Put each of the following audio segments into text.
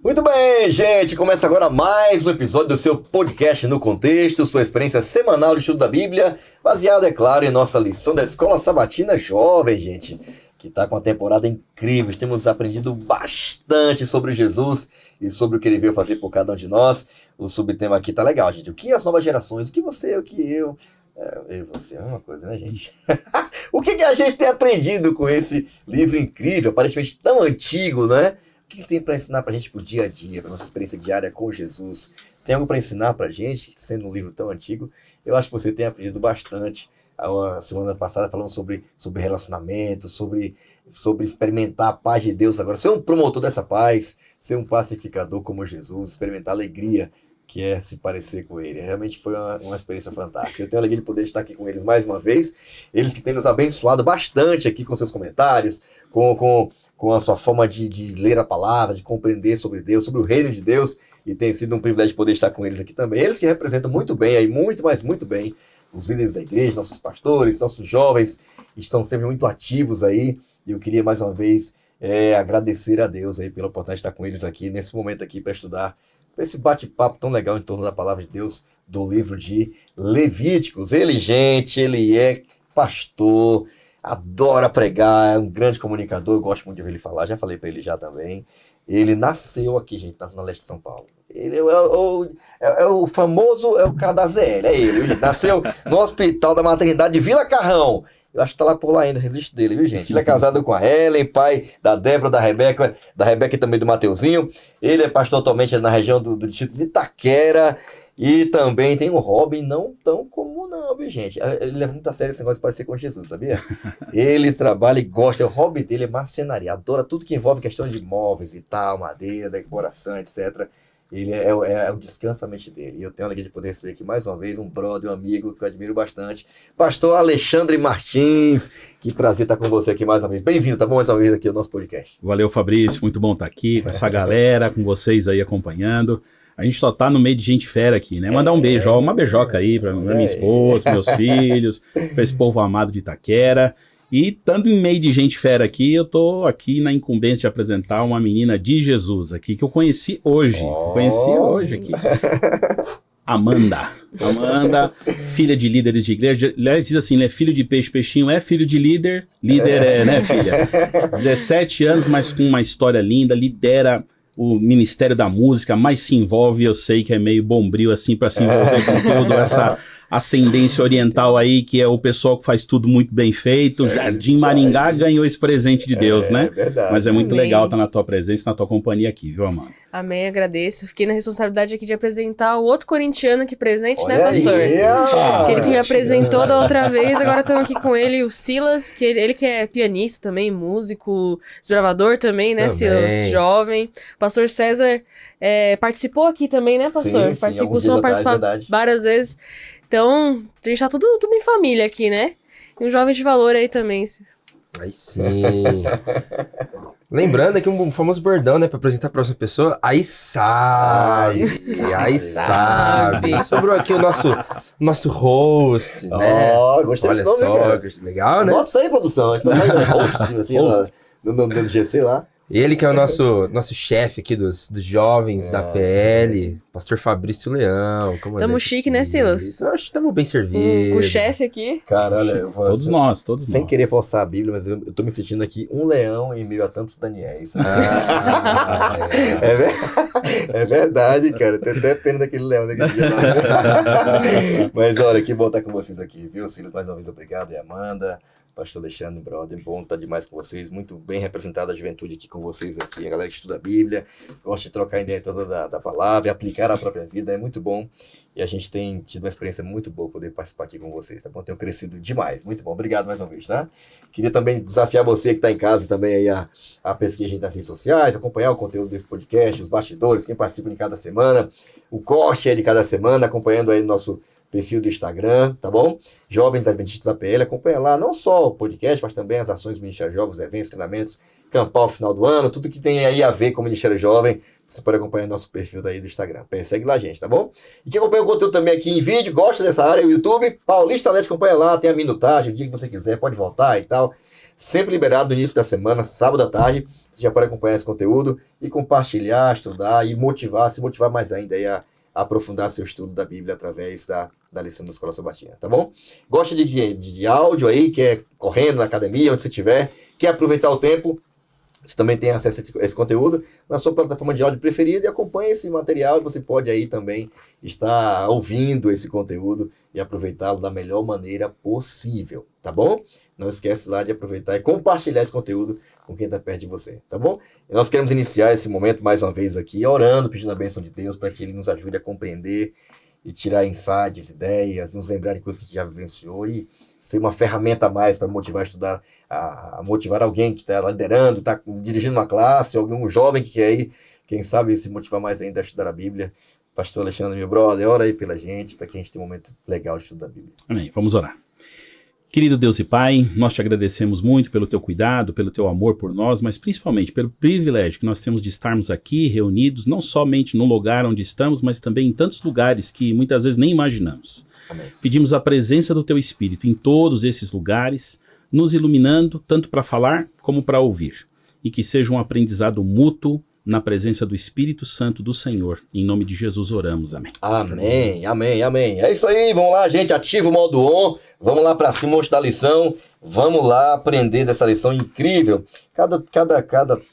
Muito bem, gente, começa agora mais um episódio do seu podcast No Contexto, sua experiência semanal de estudo da Bíblia, baseado, é claro, em nossa lição da Escola Sabatina Jovem, gente, que está com uma temporada incrível. Temos aprendido bastante sobre Jesus e sobre o que ele veio fazer por cada um de nós. O subtema aqui tá legal, gente. O que as novas gerações, o que você, o que eu e você, é uma coisa, né, gente? O que a gente tem aprendido com esse livro incrível, aparentemente tão antigo, né? O que tem para ensinar para a gente pro dia a dia, para nossa experiência diária com Jesus? Tem algo para ensinar para a gente, sendo um livro tão antigo? Eu acho que você tem aprendido bastante. A semana passada falamos sobre relacionamento, sobre experimentar a paz de Deus agora. Ser um promotor dessa paz, ser um pacificador como Jesus, experimentar a alegria que é se parecer com ele. Realmente foi uma experiência fantástica. Eu tenho a alegria de poder estar aqui com eles mais uma vez. Eles que têm nos abençoado bastante aqui com seus comentários, com a sua forma de ler a palavra, de compreender sobre Deus, sobre o reino de Deus, e tem sido um privilégio poder estar com eles aqui também. Eles que representam muito bem, aí muito bem, os líderes da igreja, nossos pastores, nossos jovens, estão sempre muito ativos aí, e eu queria mais uma vez agradecer a Deus aí pela oportunidade de estar com eles aqui, nesse momento aqui para estudar esse bate-papo tão legal em torno da palavra de Deus, do livro de Levíticos. Ele é pastor, adora pregar, é um grande comunicador, eu gosto muito de ouvir ele falar, já falei para ele já também. Ele nasceu aqui, gente, nasceu na leste de São Paulo. Ele é o famoso, é o cara da ZL, é ele nasceu no Hospital da Maternidade de Vila Carrão. Eu acho que tá lá por lá ainda, registro dele, viu, gente? Ele é casado com a Helen, pai da Débora, da Rebeca e também do Mateuzinho. Ele é pastor atualmente na região do distrito de Itaquera. E também tem um hobby não tão comum não, viu, gente? Ele leva muito a sério esse negócio de parecer com Jesus, sabia? Ele trabalha e gosta, o hobby dele é marcenaria, adora tudo que envolve questão de móveis e tal, madeira, decoração, etc. Ele é o descanso da mente dele. E eu tenho a alegria de poder receber aqui mais uma vez um brother, um amigo que eu admiro bastante, pastor Alexandre Martins. Que prazer estar com você aqui mais uma vez. Bem-vindo, tá bom? Mais uma vez aqui ao nosso podcast. Valeu, Fabrício. Muito bom estar aqui com essa galera, com vocês aí acompanhando. A gente só tá no meio de gente fera aqui, né? Mandar um beijo, uma beijoca aí pra minha esposa, meus filhos, pra esse povo amado de Itaquera. E estando em meio de gente fera aqui, eu tô aqui na incumbência de apresentar uma menina de Jesus aqui, que eu conheci hoje. Aqui. Amanda, filha de líderes de igreja. Aliás, diz assim, né? Filho de peixe, peixinho é filho de líder. Líder né, filha? 17 anos, mas com uma história linda, lidera o Ministério da Música, mas se envolve, eu sei que é meio bombril assim para se envolver com toda essa ascendência oriental aí, que é o pessoal que faz tudo muito bem feito. Jardim Maringá ganhou esse presente de Deus, né? Verdade. Mas é muito Amém. legal estar na tua presença, na tua companhia aqui, viu, Amanda? Amém, agradeço. Fiquei na responsabilidade aqui de apresentar o outro corintiano aqui presente, Olha né, pastor? aí, Aquele que me apresentou da outra vez, agora estamos aqui com ele, o Silas, que ele que é pianista também, músico, desbravador também, né, Também. Silas? Jovem. Pastor César participou aqui também, né, pastor? Sim, Participou, alguns dias atrás, participar verdade. várias vezes. Então, a gente tá tudo em família aqui, né? E um jovem de valor aí também. Aí sim. Lembrando aqui um famoso bordão, né? Pra apresentar a próxima pessoa. Aí sabe. Aí sabe. Sobrou aqui o nosso host, né? Gostei Olha desse nome, só, cara. que legal, né? Bota isso aí, produção. A gente vai fazer um host, assim, no GC lá. Ele que é o nosso chefe aqui dos jovens da PL, pastor Fabrício Leão. Tamo chique, né, Silas? Eu acho que tamo bem servidos. Com o chefe aqui. Cara, olha, eu vou, Todos nós. sem querer forçar a Bíblia, mas eu tô me sentindo aqui um leão em meio a tantos Daniéis. É verdade, cara. Tem até pena daquele leão daquele dia lá. Mas olha, que bom estar com vocês aqui, viu, Silas? Mais uma vez, obrigado. E Amanda, pastor Alexandre, brother, bom estar demais com vocês. Muito bem representada a juventude aqui com vocês aqui. A galera que estuda a Bíblia, gosta de trocar ideia toda da palavra e aplicar a própria vida. É muito bom. E a gente tem tido uma experiência muito boa poder participar aqui com vocês, tá bom? Tenho crescido demais. Muito bom. Obrigado mais uma vez, tá? Queria também desafiar você que está em casa também aí a pesquisa a gente nas redes sociais, acompanhar o conteúdo desse podcast, os bastidores, quem participa de cada semana, o corte aí de cada semana, acompanhando aí o nosso perfil do Instagram, tá bom? Jovens Adventistas APL, acompanha lá não só o podcast, mas também as ações do Ministério Jovem, os eventos, treinamentos, campal final do ano, tudo que tem aí a ver com o Ministério Jovem. Você pode acompanhar nosso perfil daí do Instagram. Segue lá, gente, tá bom? E quem acompanha o conteúdo também aqui em vídeo, gosta dessa área, o YouTube, Paulista Leste, acompanha lá, tem a minutagem, o dia que você quiser, pode voltar e tal. sempre liberado no início da semana, sábado à tarde. Você já pode acompanhar esse conteúdo e compartilhar, estudar e se motivar mais ainda aí a aprofundar seu estudo da Bíblia através da lição da Escola Sabatina, tá bom? Gosta de áudio aí, quer correndo na academia, onde você estiver, quer aproveitar o tempo, você também tem acesso a esse conteúdo na sua plataforma de áudio preferida e acompanha esse material. Você pode aí também estar ouvindo esse conteúdo e aproveitá-lo da melhor maneira possível, tá bom? Não esquece lá de aproveitar e compartilhar esse conteúdo com quem está perto de você, tá bom? E nós queremos iniciar esse momento mais uma vez aqui, orando, pedindo a bênção de Deus para que Ele nos ajude a compreender e tirar insights, ideias, nos lembrar de coisas que a gente já vivenciou e ser uma ferramenta a mais para motivar a estudar, a motivar alguém que está liderando, está dirigindo uma classe, algum jovem que quer aí, quem sabe se motivar mais ainda a estudar a Bíblia. Pastor Alexandre, meu brother, ora aí pela gente, para que a gente tenha um momento legal de estudar a Bíblia. Amém, vamos orar. Querido Deus e Pai, nós te agradecemos muito pelo teu cuidado, pelo teu amor por nós, mas principalmente pelo privilégio que nós temos de estarmos aqui reunidos, não somente no lugar onde estamos, mas também em tantos lugares que muitas vezes nem imaginamos. Amém. Pedimos a presença do teu Espírito em todos esses lugares, nos iluminando tanto para falar como para ouvir, e que seja um aprendizado mútuo na presença do Espírito Santo do Senhor. Em nome de Jesus oramos, amém. Amém, amém, amém. É isso aí, vamos lá, gente, ativa o modo on, vamos lá para cima da lição, vamos lá aprender dessa lição incrível. Cada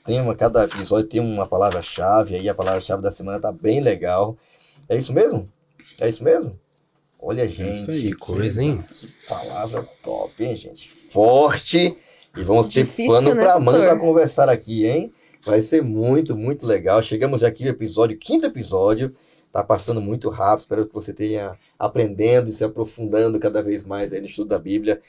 tema, cada episódio tem uma palavra-chave, aí a palavra-chave da semana tá bem legal. É isso mesmo? É isso mesmo? Olha, gente, Que coisa, hein? Que palavra top, hein, gente? Forte. E vamos ter Difícil, pano né, pra manga pastor? pra conversar aqui, hein? Vai ser muito, muito legal. Chegamos já aqui no quinto episódio. Tá passando muito rápido. Espero que você tenha aprendendo e se aprofundando cada vez mais aí no estudo da Bíblia.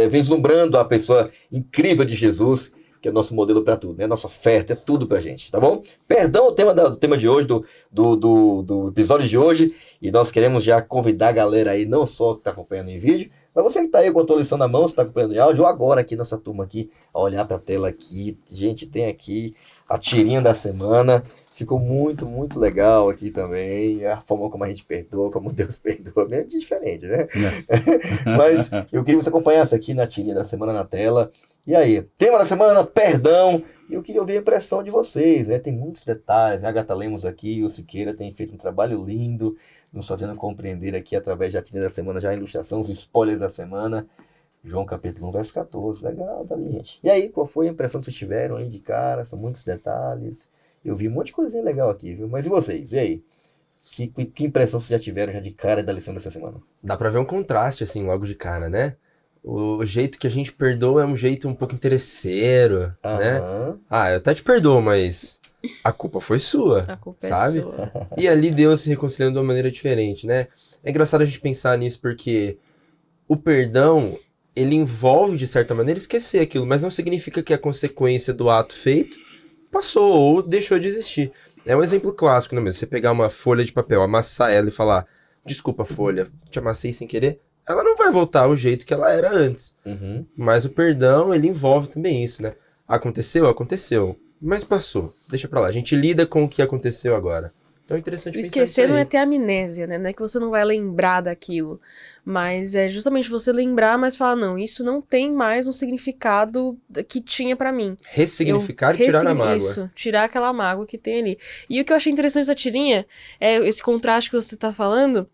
Vislumbrando a pessoa incrível de Jesus, que é nosso modelo para tudo, né? Nossa oferta, é tudo pra gente, tá bom? Perdão o tema do tema de hoje, do episódio de hoje, e nós queremos já convidar a galera aí, não só que tá acompanhando em vídeo, mas você que tá aí com a tua lição na mão, você tá acompanhando em áudio, ou agora aqui, nossa turma aqui, a olhar pra tela aqui, gente, tem aqui a tirinha da semana, ficou muito, muito legal aqui também, a forma como a gente perdoa, como Deus perdoa, é diferente, né? Mas eu queria que você acompanhasse aqui na tirinha da semana na tela. E aí, tema da semana, perdão. E eu queria ouvir a impressão de vocês, né? Tem muitos detalhes, né? A Agatha Lemos aqui, o Siqueira tem feito um trabalho lindo, nos fazendo compreender aqui através da tirinha da semana, já a ilustração, os spoilers da semana. João capítulo 1, verso 14. Legal, tá, gente? E aí, qual foi a impressão que vocês tiveram aí de cara? São muitos detalhes. Eu vi um monte de coisinha legal aqui, viu? Mas e vocês? E aí? Que impressão vocês já tiveram já de cara da lição dessa semana? Dá pra ver um contraste, assim, logo de cara, né? O jeito que a gente perdoa é um jeito um pouco interesseiro, né? Aham. Ah, eu até te perdoo, mas a culpa foi sua, A culpa sabe? é sua. E ali Deus se reconciliando de uma maneira diferente, né? É engraçado a gente pensar nisso porque o perdão, ele envolve, de certa maneira, esquecer aquilo, mas não significa que a consequência do ato feito passou ou deixou de existir. É um exemplo clássico, né mesmo? Você pegar uma folha de papel, amassar ela e falar, desculpa, folha, te amassei sem querer, ela não vai voltar ao jeito que ela era antes. Uhum. Mas o perdão, ele envolve também isso, né? Aconteceu? Aconteceu. Mas passou. Deixa pra lá. A gente lida com o que aconteceu agora. Então é interessante O pensar esquecer nisso não aí. é ter amnésia, né? Não é que você não vai lembrar daquilo. Mas é justamente você lembrar, mas falar, não, isso não tem mais um significado que tinha pra mim. Ressignificar e tirar a mágoa. Isso, tirar aquela mágoa que tem ali. E o que eu achei interessante dessa tirinha é esse contraste que você tá falando.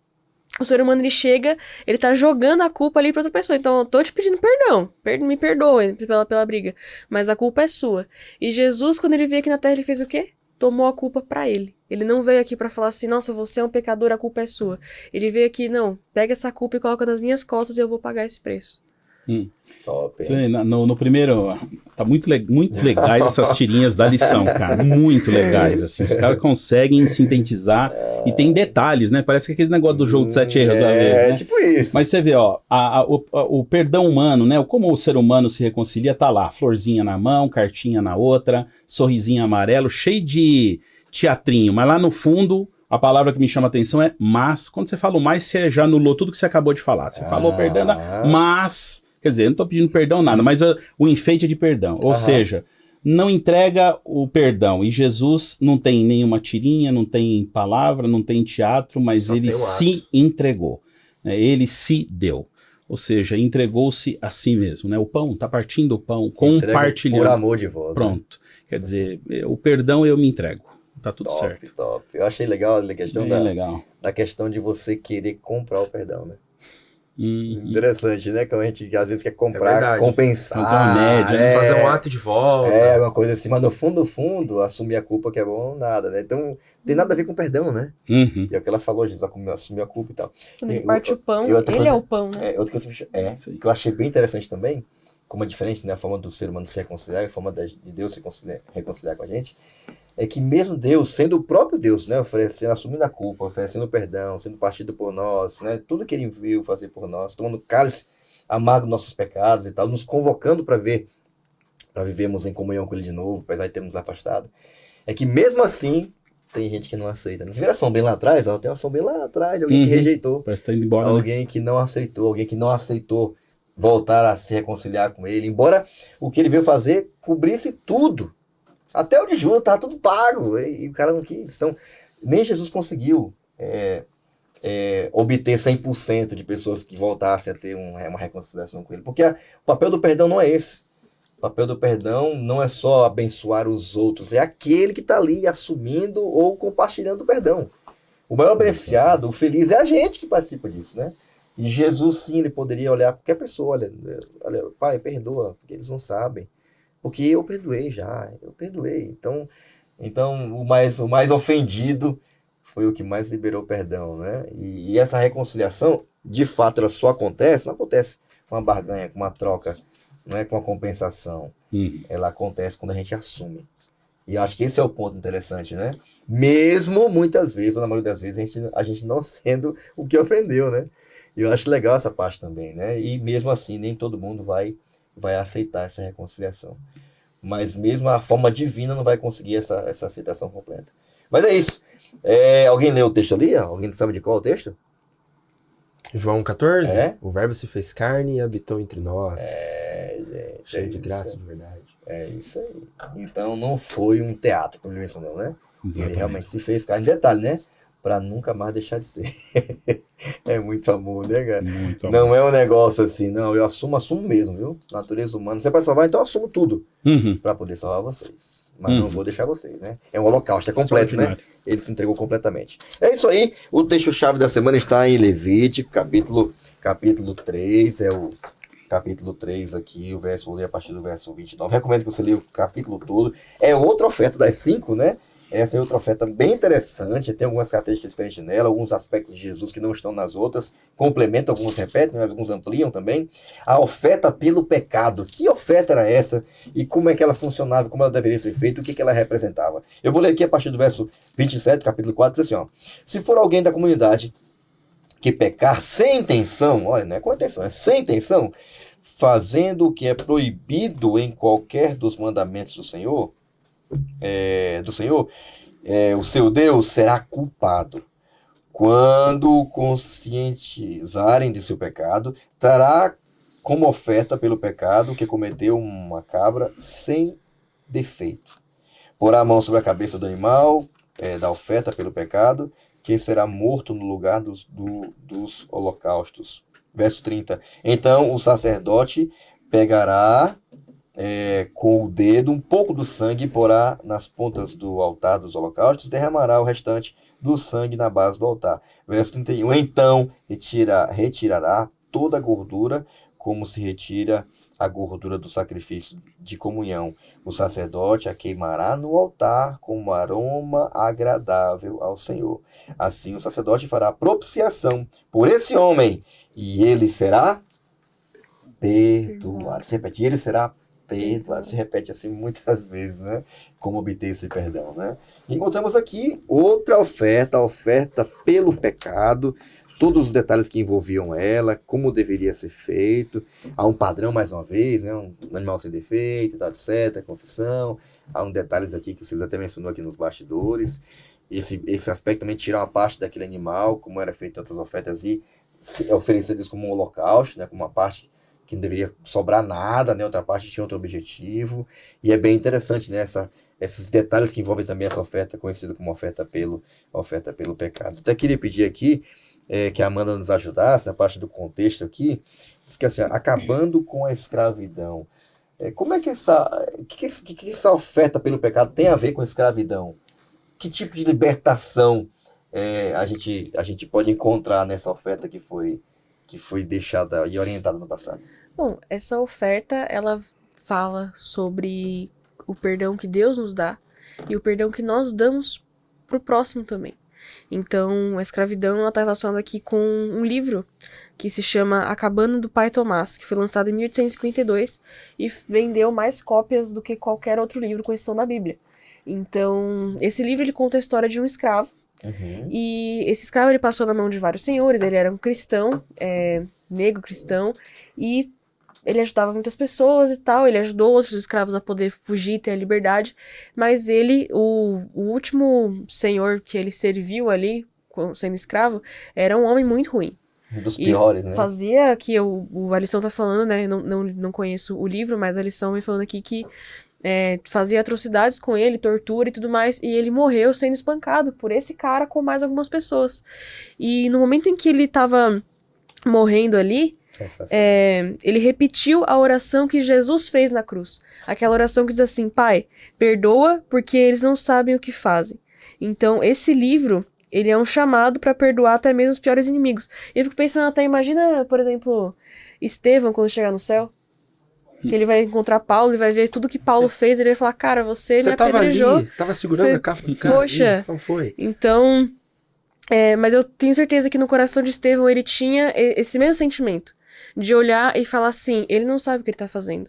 O ser humano, ele chega, ele tá jogando a culpa ali pra outra pessoa. Então, eu tô te pedindo perdão. Me perdoe pela briga. Mas a culpa é sua. E Jesus, quando ele veio aqui na Terra, ele fez o quê? Tomou a culpa pra ele. Ele não veio aqui pra falar assim, nossa, você é um pecador, a culpa é sua. Ele veio aqui, não, pega essa culpa e coloca nas minhas costas e eu vou pagar esse preço. Top, hein? Sim, no primeiro, tá muito legais essas tirinhas da lição, cara, muito legais, assim, os caras conseguem sintetizar e tem detalhes, né, parece que aquele negócio do jogo de 7 erros, às vezes, né? Tipo isso. Mas você vê, ó, o perdão humano, né, como o ser humano se reconcilia, tá lá, florzinha na mão, cartinha na outra, sorrisinho amarelo, cheio de teatrinho, mas lá no fundo, a palavra que me chama a atenção é mas. Quando você fala o mais, você já anulou tudo que você acabou de falar. Você falou perdão, mas... Quer dizer, eu não tô pedindo perdão nada, mas o enfeite é de perdão. Ou seja, não entrega o perdão. E Jesus não tem nenhuma tirinha, não tem palavra, não tem teatro, mas Só ele tem um ato. se entregou. Né? Ele se deu. Ou seja, entregou-se a si mesmo, né? O pão, tá partindo o pão, Entrega compartilhando. por amor de vós. Né? Pronto. Quer dizer, o perdão eu me entrego. Tá tudo Top, certo. top. Eu achei legal a questão Bem legal. da questão de você querer comprar o perdão, né? Uhum. Interessante, né? Que a gente às vezes quer É comprar, verdade. compensar. Fazer uma média, né? Fazer um ato de volta. É, uma coisa assim, mas no fundo, assumir a culpa que é bom, nada, né? Então, não tem nada a ver com perdão, né? Uhum. E é o que ela falou, Jesus assumiu a culpa e tal. Quando ele E parte o pão, e outra ele coisa- é o pão, né? Outra coisa Sim. que eu achei bem interessante também, como é diferente, né? A forma do ser humano se reconciliar, a forma de Deus se reconciliar com a gente, é que mesmo Deus, sendo o próprio Deus, né? Oferecendo, assumindo a culpa, oferecendo perdão, sendo partido por nós, né? Tudo que ele veio fazer por nós, tomando cálice amargo dos nossos pecados e tal, nos convocando para vivermos em comunhão com ele de novo, apesar de termos afastado, é que mesmo assim, tem gente que não aceita. Né? Tiveram a sombrinha lá atrás, tem uma sombrinha lá atrás de alguém que rejeitou. Parece que tá indo embora, né? Alguém que não aceitou voltar a se reconciliar com ele, embora o que ele veio fazer cobrisse tudo. Até o de Judas estava tudo pago, e o cara não quis. Então, nem Jesus conseguiu obter 100% de pessoas que voltassem a ter uma reconciliação com ele. Porque o papel do perdão não é esse. O papel do perdão não é só abençoar os outros, é aquele que está ali assumindo ou compartilhando o perdão. O maior beneficiado, o feliz, é a gente que participa disso, né? E Jesus, sim, ele poderia olhar para qualquer pessoa, olha, pai, perdoa, porque eles não sabem. Porque eu perdoei já, eu perdoei. Então o mais ofendido foi o que mais liberou perdão, né? E essa reconciliação, de fato, ela só acontece, não acontece com uma barganha, com uma troca, não é com uma compensação. Ela acontece quando a gente assume. E eu acho que esse é o ponto interessante, né? Mesmo muitas vezes, ou na maioria das vezes, a gente não sendo o que ofendeu, né? E eu acho legal essa parte também, né? E mesmo assim, nem todo mundo vai aceitar essa reconciliação. Mas mesmo a forma divina não vai conseguir essa aceitação completa. Mas é isso. Alguém leu o texto ali? Alguém sabe de qual é o texto? João 14, É? o verbo se fez carne e habitou entre nós. Gente, Cheio de isso. graça, de verdade. É isso aí. Então não foi um teatro, como ele mencionou, né? Exatamente. Ele realmente se fez carne. Detalhe, né? Pra nunca mais deixar de ser. É muito amor, né, cara? Muito Não é um negócio assim, não. Eu assumo mesmo, viu? Natureza humana. Você vai salvar, então eu assumo tudo Uhum. pra poder salvar vocês. Mas não vou deixar vocês, né? É um holocausto, é completo, né? Extraordinário. Ele se entregou completamente. É isso aí. O texto-chave da semana está em Levítico, capítulo 3. É o capítulo 3 aqui, vou ler a partir do verso 29. Recomendo que você leia o capítulo todo. É outra oferta das 5, né? Essa é outra oferta bem interessante, tem algumas características diferentes nela, alguns aspectos de Jesus que não estão nas outras, complementam, alguns repetem, mas alguns ampliam também. A oferta pelo pecado, que oferta era essa? E como é que ela funcionava, como ela deveria ser feita, o que ela representava? Eu vou ler aqui a partir do verso 27, capítulo 4, diz assim, ó. Se for alguém da comunidade que pecar sem intenção, olha, não é com intenção, é sem intenção, fazendo o que é proibido em qualquer dos mandamentos do Senhor, o seu Deus será culpado. Quando conscientizarem de seu pecado, trará como oferta pelo pecado que cometeu uma cabra sem defeito. Porá a mão sobre a cabeça do animal, da oferta pelo pecado, que será morto no lugar dos holocaustos. Verso 30. Então o sacerdote pegará com o dedo um pouco do sangue, porá nas pontas do altar dos holocaustos, derramará o restante do sangue na base do altar. Verso 31. Então retirará toda a gordura, como se retira a gordura do sacrifício de comunhão. O sacerdote a queimará no altar como aroma agradável ao Senhor. Assim o sacerdote fará propiciação por esse homem, e ele será perdoado. Se repete, ele será perdoado. Se repete assim muitas vezes, né? Como obter esse perdão, né? Encontramos aqui outra oferta, a oferta pelo pecado, todos os detalhes que envolviam ela, como deveria ser feito. Há um padrão, mais uma vez, né? Um animal sem defeito, tal, etc., confissão. Há detalhes aqui que vocês até mencionou aqui nos bastidores. Esse aspecto também tirar uma parte daquele animal, como era feito em outras ofertas, e oferecer isso como um holocausto, né? Como uma parte que não deveria sobrar nada, né? Outra parte tinha outro objetivo. E é bem interessante, né? Esses detalhes que envolvem também essa oferta, conhecida como oferta pelo pecado. Até queria pedir aqui que a Amanda nos ajudasse na parte do contexto aqui, esqueci, acabando com a escravidão. Como é que que essa oferta pelo pecado tem a ver com a escravidão? Que tipo de libertação a gente pode encontrar nessa oferta que foi deixada e orientada no passado? Bom, essa oferta, ela fala sobre o perdão que Deus nos dá e o perdão que nós damos pro próximo também. Então, a escravidão, ela está relacionada aqui com um livro que se chama A Cabana do Pai Tomás, que foi lançado em 1852 e vendeu mais cópias do que qualquer outro livro com exceção da Bíblia. Então, esse livro ele conta a história de um escravo. E esse escravo ele passou na mão de vários senhores, ele era um cristão, negro cristão, e ele ajudava muitas pessoas e tal, ele ajudou outros escravos a poder fugir e ter a liberdade, mas ele, o último senhor que ele serviu ali, sendo escravo, era um homem muito ruim. Dos piores, né? Fazia que a lição tá falando, né, não conheço o livro, mas a lição vem falando aqui que fazia atrocidades com ele, tortura e tudo mais, e ele morreu sendo espancado por esse cara com mais algumas pessoas. E no momento em que ele tava morrendo ali, ele repetiu a oração que Jesus fez na cruz. Aquela oração que diz assim: Pai, perdoa porque eles não sabem o que fazem. Então, esse livro, ele é um chamado para perdoar até mesmo os piores inimigos. E eu fico pensando até, imagina, por exemplo, Estevão quando chegar no céu. Que ele vai encontrar Paulo e vai ver tudo que Paulo fez. Ele vai falar, cara, você me apedrejou. Você tava segurando a capa do cara. Poxa, não foi. Então, mas eu tenho certeza que no coração de Estevão ele tinha esse mesmo sentimento. De olhar e falar assim, ele não sabe o que ele tá fazendo.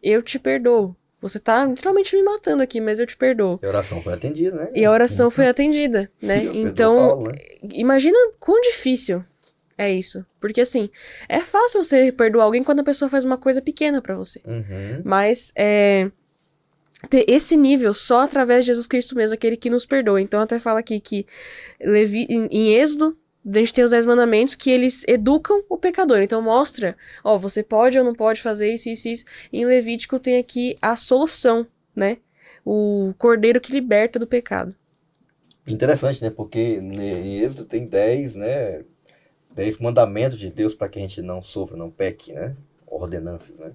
Eu te perdoo. Você tá literalmente me matando aqui, mas eu te perdoo. E a oração foi atendida, né? E a oração foi atendida, né? Deus Então, Paulo, né? Imagina quão difícil é isso. Porque assim, é fácil você perdoar alguém quando a pessoa faz uma coisa pequena pra você. Mas ter esse nível só através de Jesus Cristo mesmo, aquele que nos perdoa. Então até fala aqui que em Êxodo, a gente tem os 10 mandamentos que eles educam o pecador. Então mostra, você pode ou não pode fazer isso, isso, isso. E em Levítico tem aqui a solução, né? O cordeiro que liberta do pecado. Interessante, né? Porque em Êxodo tem 10, né? 10 mandamentos de Deus para que a gente não sofra, não peque, né? Ordenanças, né?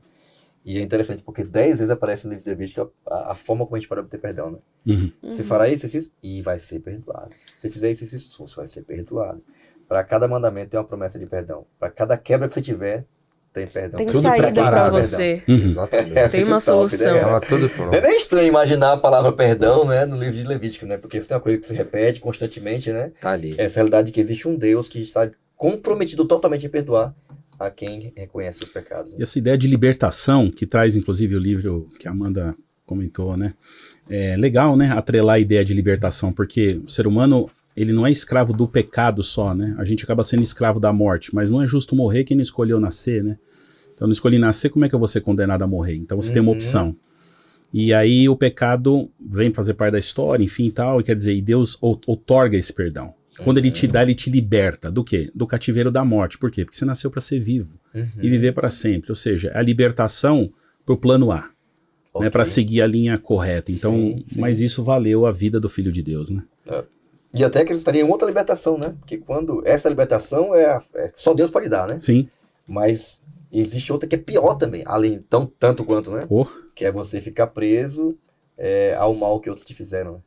E é interessante porque 10 vezes aparece no livro de Levítico a forma como a gente pode obter perdão, né? Você fará isso, e vai ser perdoado. Se fizer isso, você vai ser perdoado. Para cada mandamento tem uma promessa de perdão. Para cada quebra que você tiver, tem perdão. Tem Tudo saída preparado, pra você. Exatamente. Tem uma solução. Tava tudo pronto. É nem estranho imaginar a palavra perdão, né, no livro de Levítico, né? Porque isso é uma coisa que se repete constantemente, né? Tá ali. Essa realidade de que existe um Deus que está comprometido totalmente em perdoar a quem reconhece os pecados. E essa ideia de libertação, que traz inclusive o livro que a Amanda comentou, né? É legal, né? Atrelar a ideia de libertação, porque o ser humano, ele não é escravo do pecado só, né? A gente acaba sendo escravo da morte, mas não é justo morrer quem não escolheu nascer, né? Então, eu não escolhi nascer, como é que eu vou ser condenado a morrer? Então, você tem uma opção. E aí, o pecado vem fazer parte da história, enfim e tal, e quer dizer, e Deus outorga esse perdão. E quando ele te dá, ele te liberta. Do quê? Do cativeiro da morte. Por quê? Porque você nasceu para ser vivo e viver para sempre. Ou seja, a libertação pro plano A, né? Para seguir a linha correta. Então, Sim. mas isso valeu a vida do Filho de Deus, né? E até acreditaria em outra libertação, né? Porque quando essa libertação só Deus pode dar, né? Sim. Mas existe outra que é pior também, além tanto quanto, né? Que é você ficar preso ao mal que outros te fizeram, né?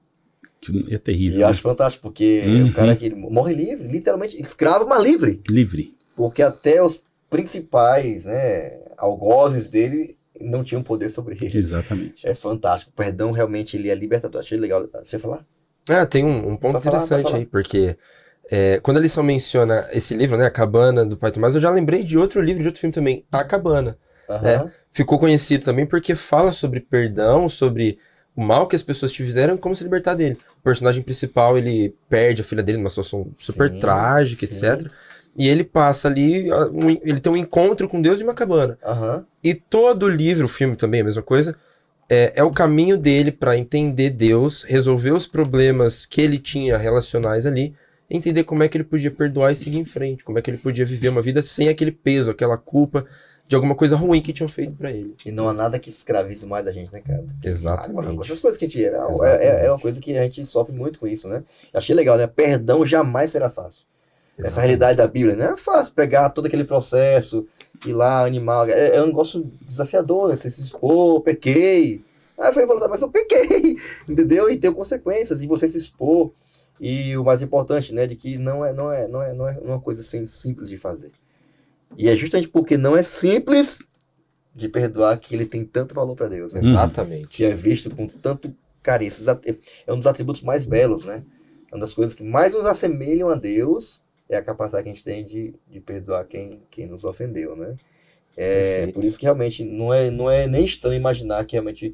É terrível. E eu acho fantástico, porque o cara que morre livre, literalmente escravo, mas livre. Livre. Porque até os principais, né, algozes dele não tinham poder sobre ele. Exatamente. É fantástico. O perdão realmente ele é libertador. Achei legal. Você ia falar? Tem um ponto interessante aí, porque quando a lição menciona esse livro, né, A Cabana do Pai Tomás, eu já lembrei de outro livro, de outro filme também, A Cabana. Ficou conhecido também porque fala sobre perdão, sobre o mal que as pessoas te fizeram e como se libertar dele. O personagem principal, ele perde a filha dele numa situação super trágica, etc. E ele passa ali, ele tem um encontro com Deus em uma cabana. E todo o livro, o filme também, a mesma coisa, é o caminho dele para entender Deus, resolver os problemas que ele tinha relacionais ali, entender como é que ele podia perdoar e seguir em frente, como é que ele podia viver uma vida sem aquele peso, aquela culpa de alguma coisa ruim que tinham feito pra ele. E não há nada que escravize mais a gente, né, cara? Exatamente. Essas coisas que a gente... É uma coisa que a gente sofre muito com isso, né? Eu achei legal, né? Perdão jamais será fácil. Essa realidade da Bíblia. Não era fácil pegar todo aquele processo, ir lá, animal. É um negócio desafiador, né? Você se expor, pequei. Aí foi falando, mas eu pequei, entendeu? E tem consequências, e você se expor. E o mais importante, né, de que não é uma coisa assim, simples de fazer. E é justamente porque não é simples de perdoar que ele tem tanto valor para Deus. Né? Exatamente. Que é visto com tanto carinho. É um dos atributos mais belos, né? É uma das coisas que mais nos assemelham a Deus é a capacidade que a gente tem de perdoar quem nos ofendeu, né? Por isso que realmente não é nem estranho imaginar que realmente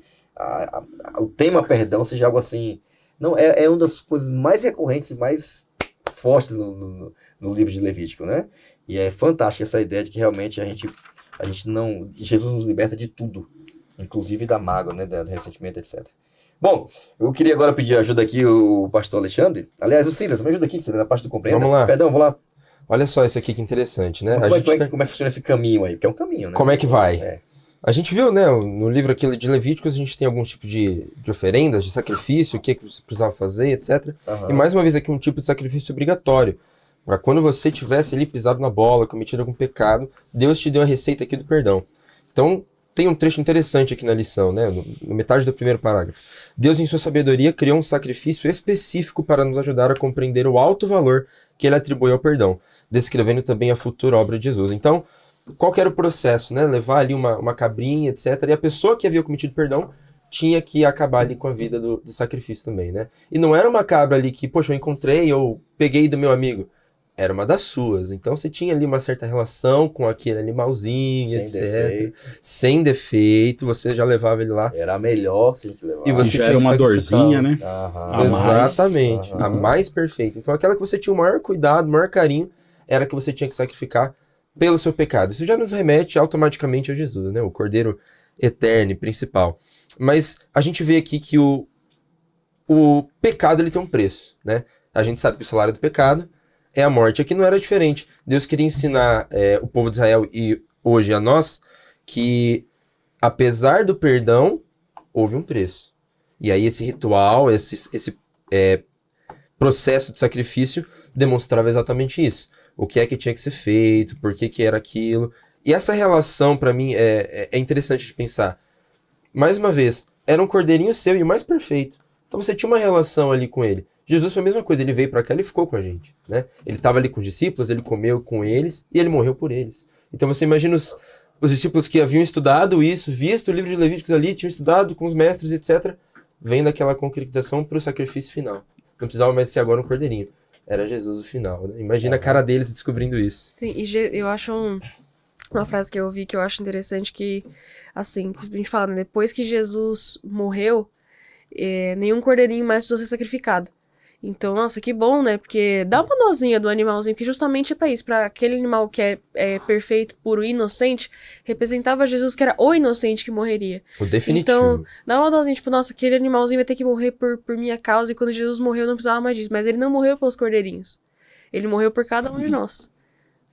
o tema perdão seja algo assim. Não, é uma das coisas mais recorrentes e mais fortes no livro de Levítico, né? E é fantástico essa ideia de que realmente a gente não... Jesus nos liberta de tudo, inclusive da mágoa, né? Do ressentimento, etc. Bom, eu queria agora pedir ajuda aqui o pastor Alexandre. Aliás, o Silas, me ajuda aqui, Silas, na parte do compreenda. Vamos lá. Perdão, vamos lá. Olha só isso aqui que interessante, né? Como é que funciona esse caminho aí? Porque é um caminho, né? Como é que vai? É. A gente viu, né, no livro aqui de Levíticos, a gente tem alguns tipos de oferendas, de sacrifício, o que você precisava fazer, etc. Uhum. E mais uma vez aqui um tipo de sacrifício obrigatório. Para quando você tivesse ali pisado na bola, cometido algum pecado, Deus te deu a receita aqui do perdão. Então, tem um trecho interessante aqui na lição, né, no metade do primeiro parágrafo. Deus, em sua sabedoria, criou um sacrifício específico para nos ajudar a compreender o alto valor que ele atribui ao perdão, descrevendo também a futura obra de Jesus. Então, qual que era o processo, né? Levar ali uma cabrinha, etc. E a pessoa que havia cometido perdão tinha que acabar ali com a vida do sacrifício também, né? E não era uma cabra ali que, poxa, eu encontrei, eu peguei do meu amigo. Era uma das suas. Então você tinha ali uma certa relação com aquele animalzinho, etc. Sem defeito, você já levava ele lá. Era a melhor que você levava. E você já era uma dorzinha, né? Aham. Exatamente. Aham. A mais perfeita. Então aquela que você tinha o maior cuidado, o maior carinho, era a que você tinha que sacrificar pelo seu pecado. Isso já nos remete automaticamente a Jesus, né? O Cordeiro eterno e principal. Mas a gente vê aqui que o pecado ele tem um preço, né? A gente sabe que o salário do pecado é a morte. Aqui não era diferente. Deus queria ensinar o povo de Israel e hoje a nós que, apesar do perdão, houve um preço. E aí esse ritual, esse processo de sacrifício demonstrava exatamente isso. O que é que tinha que ser feito, por que era aquilo. E essa relação, para mim, é interessante de pensar. Mais uma vez, era um cordeirinho seu e o mais perfeito. Então você tinha uma relação ali com ele. Jesus foi a mesma coisa, ele veio para cá e ele ficou com a gente, né? Ele estava ali com os discípulos, ele comeu com eles e ele morreu por eles. Então você imagina os discípulos que haviam estudado isso, visto o livro de Levíticos ali, tinham estudado com os mestres, etc. Vendo aquela concretização para o sacrifício final. Não precisava mais ser agora um cordeirinho. Era Jesus o final, né? Imagina a cara deles descobrindo isso. Sim, e eu acho uma frase que eu ouvi que eu acho interessante que, assim, a gente fala, né, depois que Jesus morreu, nenhum cordeirinho mais precisou ser sacrificado. Então, nossa, que bom, né? Porque dá uma dosinha do animalzinho, que justamente é pra isso, pra aquele animal que é perfeito, puro e inocente, representava Jesus, que era o inocente que morreria. O definitivo. Então, dá uma dosinha, tipo, nossa, aquele animalzinho vai ter que morrer por minha causa, e quando Jesus morreu eu não precisava mais disso. Mas ele não morreu pelos cordeirinhos. Ele morreu por cada um de nós.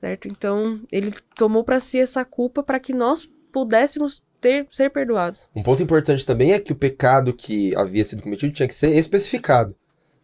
Certo? Então, ele tomou pra si essa culpa para que nós pudéssemos ser perdoados. Um ponto importante também é que o pecado que havia sido cometido tinha que ser especificado.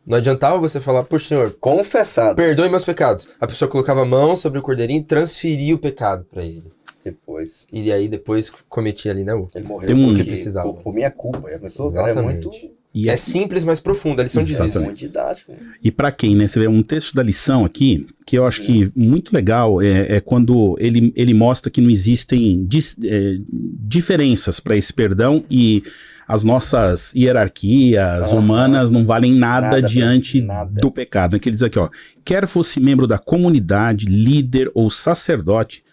Não adiantava você falar, poxa, Senhor, confessado. Perdoe meus pecados. A pessoa colocava a mão sobre o cordeirinho e transferia o pecado para ele. Depois. E aí depois cometia ali, né? Ele morreu Tem um porque que precisava. Por minha culpa. E a pessoa Exatamente. é muito... E É simples, mas profunda a lição de Exatamente. Jesus. Muito didático. E para quem, né? Você vê um texto da lição aqui, que eu acho que muito legal, é quando ele mostra que não existem diferenças para esse perdão e as nossas hierarquias humanas não valem nada diante do pecado. Que ele diz aqui, ó, quer fosse membro da comunidade, líder ou sacerdote,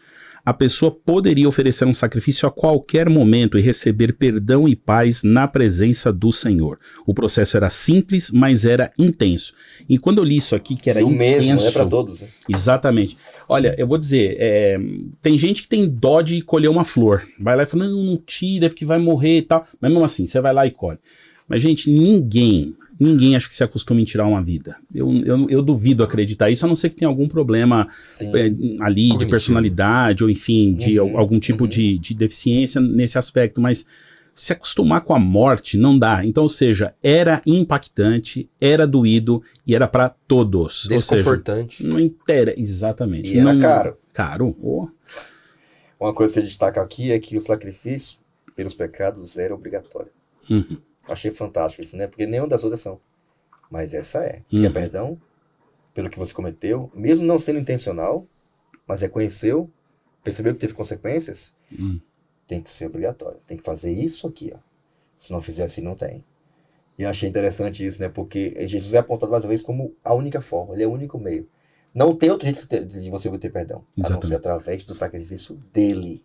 a pessoa poderia oferecer um sacrifício a qualquer momento e receber perdão e paz na presença do Senhor. O processo era simples, mas era intenso. E quando eu li isso aqui, que era o intenso... mesmo, é para todos. Né? Exatamente. Olha, eu vou dizer, tem gente que tem dó de colher uma flor. Vai lá e fala, não tira porque vai morrer e tal. Mas mesmo assim, você vai lá e colhe. Mas, gente, ninguém acho que se acostuma em tirar uma vida. Eu duvido acreditar isso, a não ser que tenha algum problema ali Cognitivo. de personalidade ou enfim, de algum tipo de deficiência nesse aspecto. Mas se acostumar com a morte não dá. Então, ou seja, era impactante, era doído e era para todos. Desconfortante. Ou seja, não interessa. Exatamente. E era caro. Caro. Oh. Uma coisa que a gente destaca aqui é que o sacrifício pelos pecados era obrigatório. Uhum. Achei fantástico isso, né? Porque nenhuma das outras são. Mas essa é. Se quer perdão pelo que você cometeu, mesmo não sendo intencional, mas reconheceu, percebeu que teve consequências, tem que ser obrigatório. Tem que fazer isso aqui, ó. Se não fizer assim, não tem. E eu achei interessante isso, né? Porque Jesus é apontado mais uma vez como a única forma. Ele é o único meio. Não tem outro jeito de você obter perdão. A não ser através do sacrifício dele.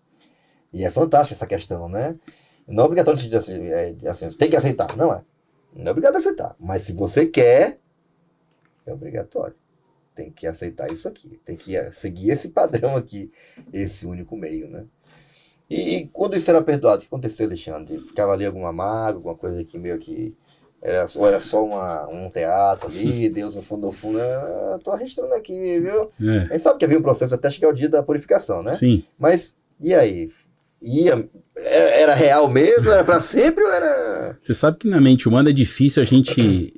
E é fantástico essa questão, né? Não é obrigatório assim, tem que aceitar. Não é. Não é obrigado a aceitar. Mas se você quer, é obrigatório. Tem que aceitar isso aqui. Tem que seguir esse padrão aqui. Esse único meio, né? E quando isso era perdoado, o que aconteceu, Alexandre? Ficava ali alguma mágoa, alguma coisa que meio que... Ou era só um teatro ali, Deus no fundo, tô arrastando aqui, viu? A gente sabe que havia um processo até chegar o dia da purificação, né? Sim. Mas, e aí? Era real mesmo? Era pra sempre ou era... Você sabe que na mente humana é difícil a gente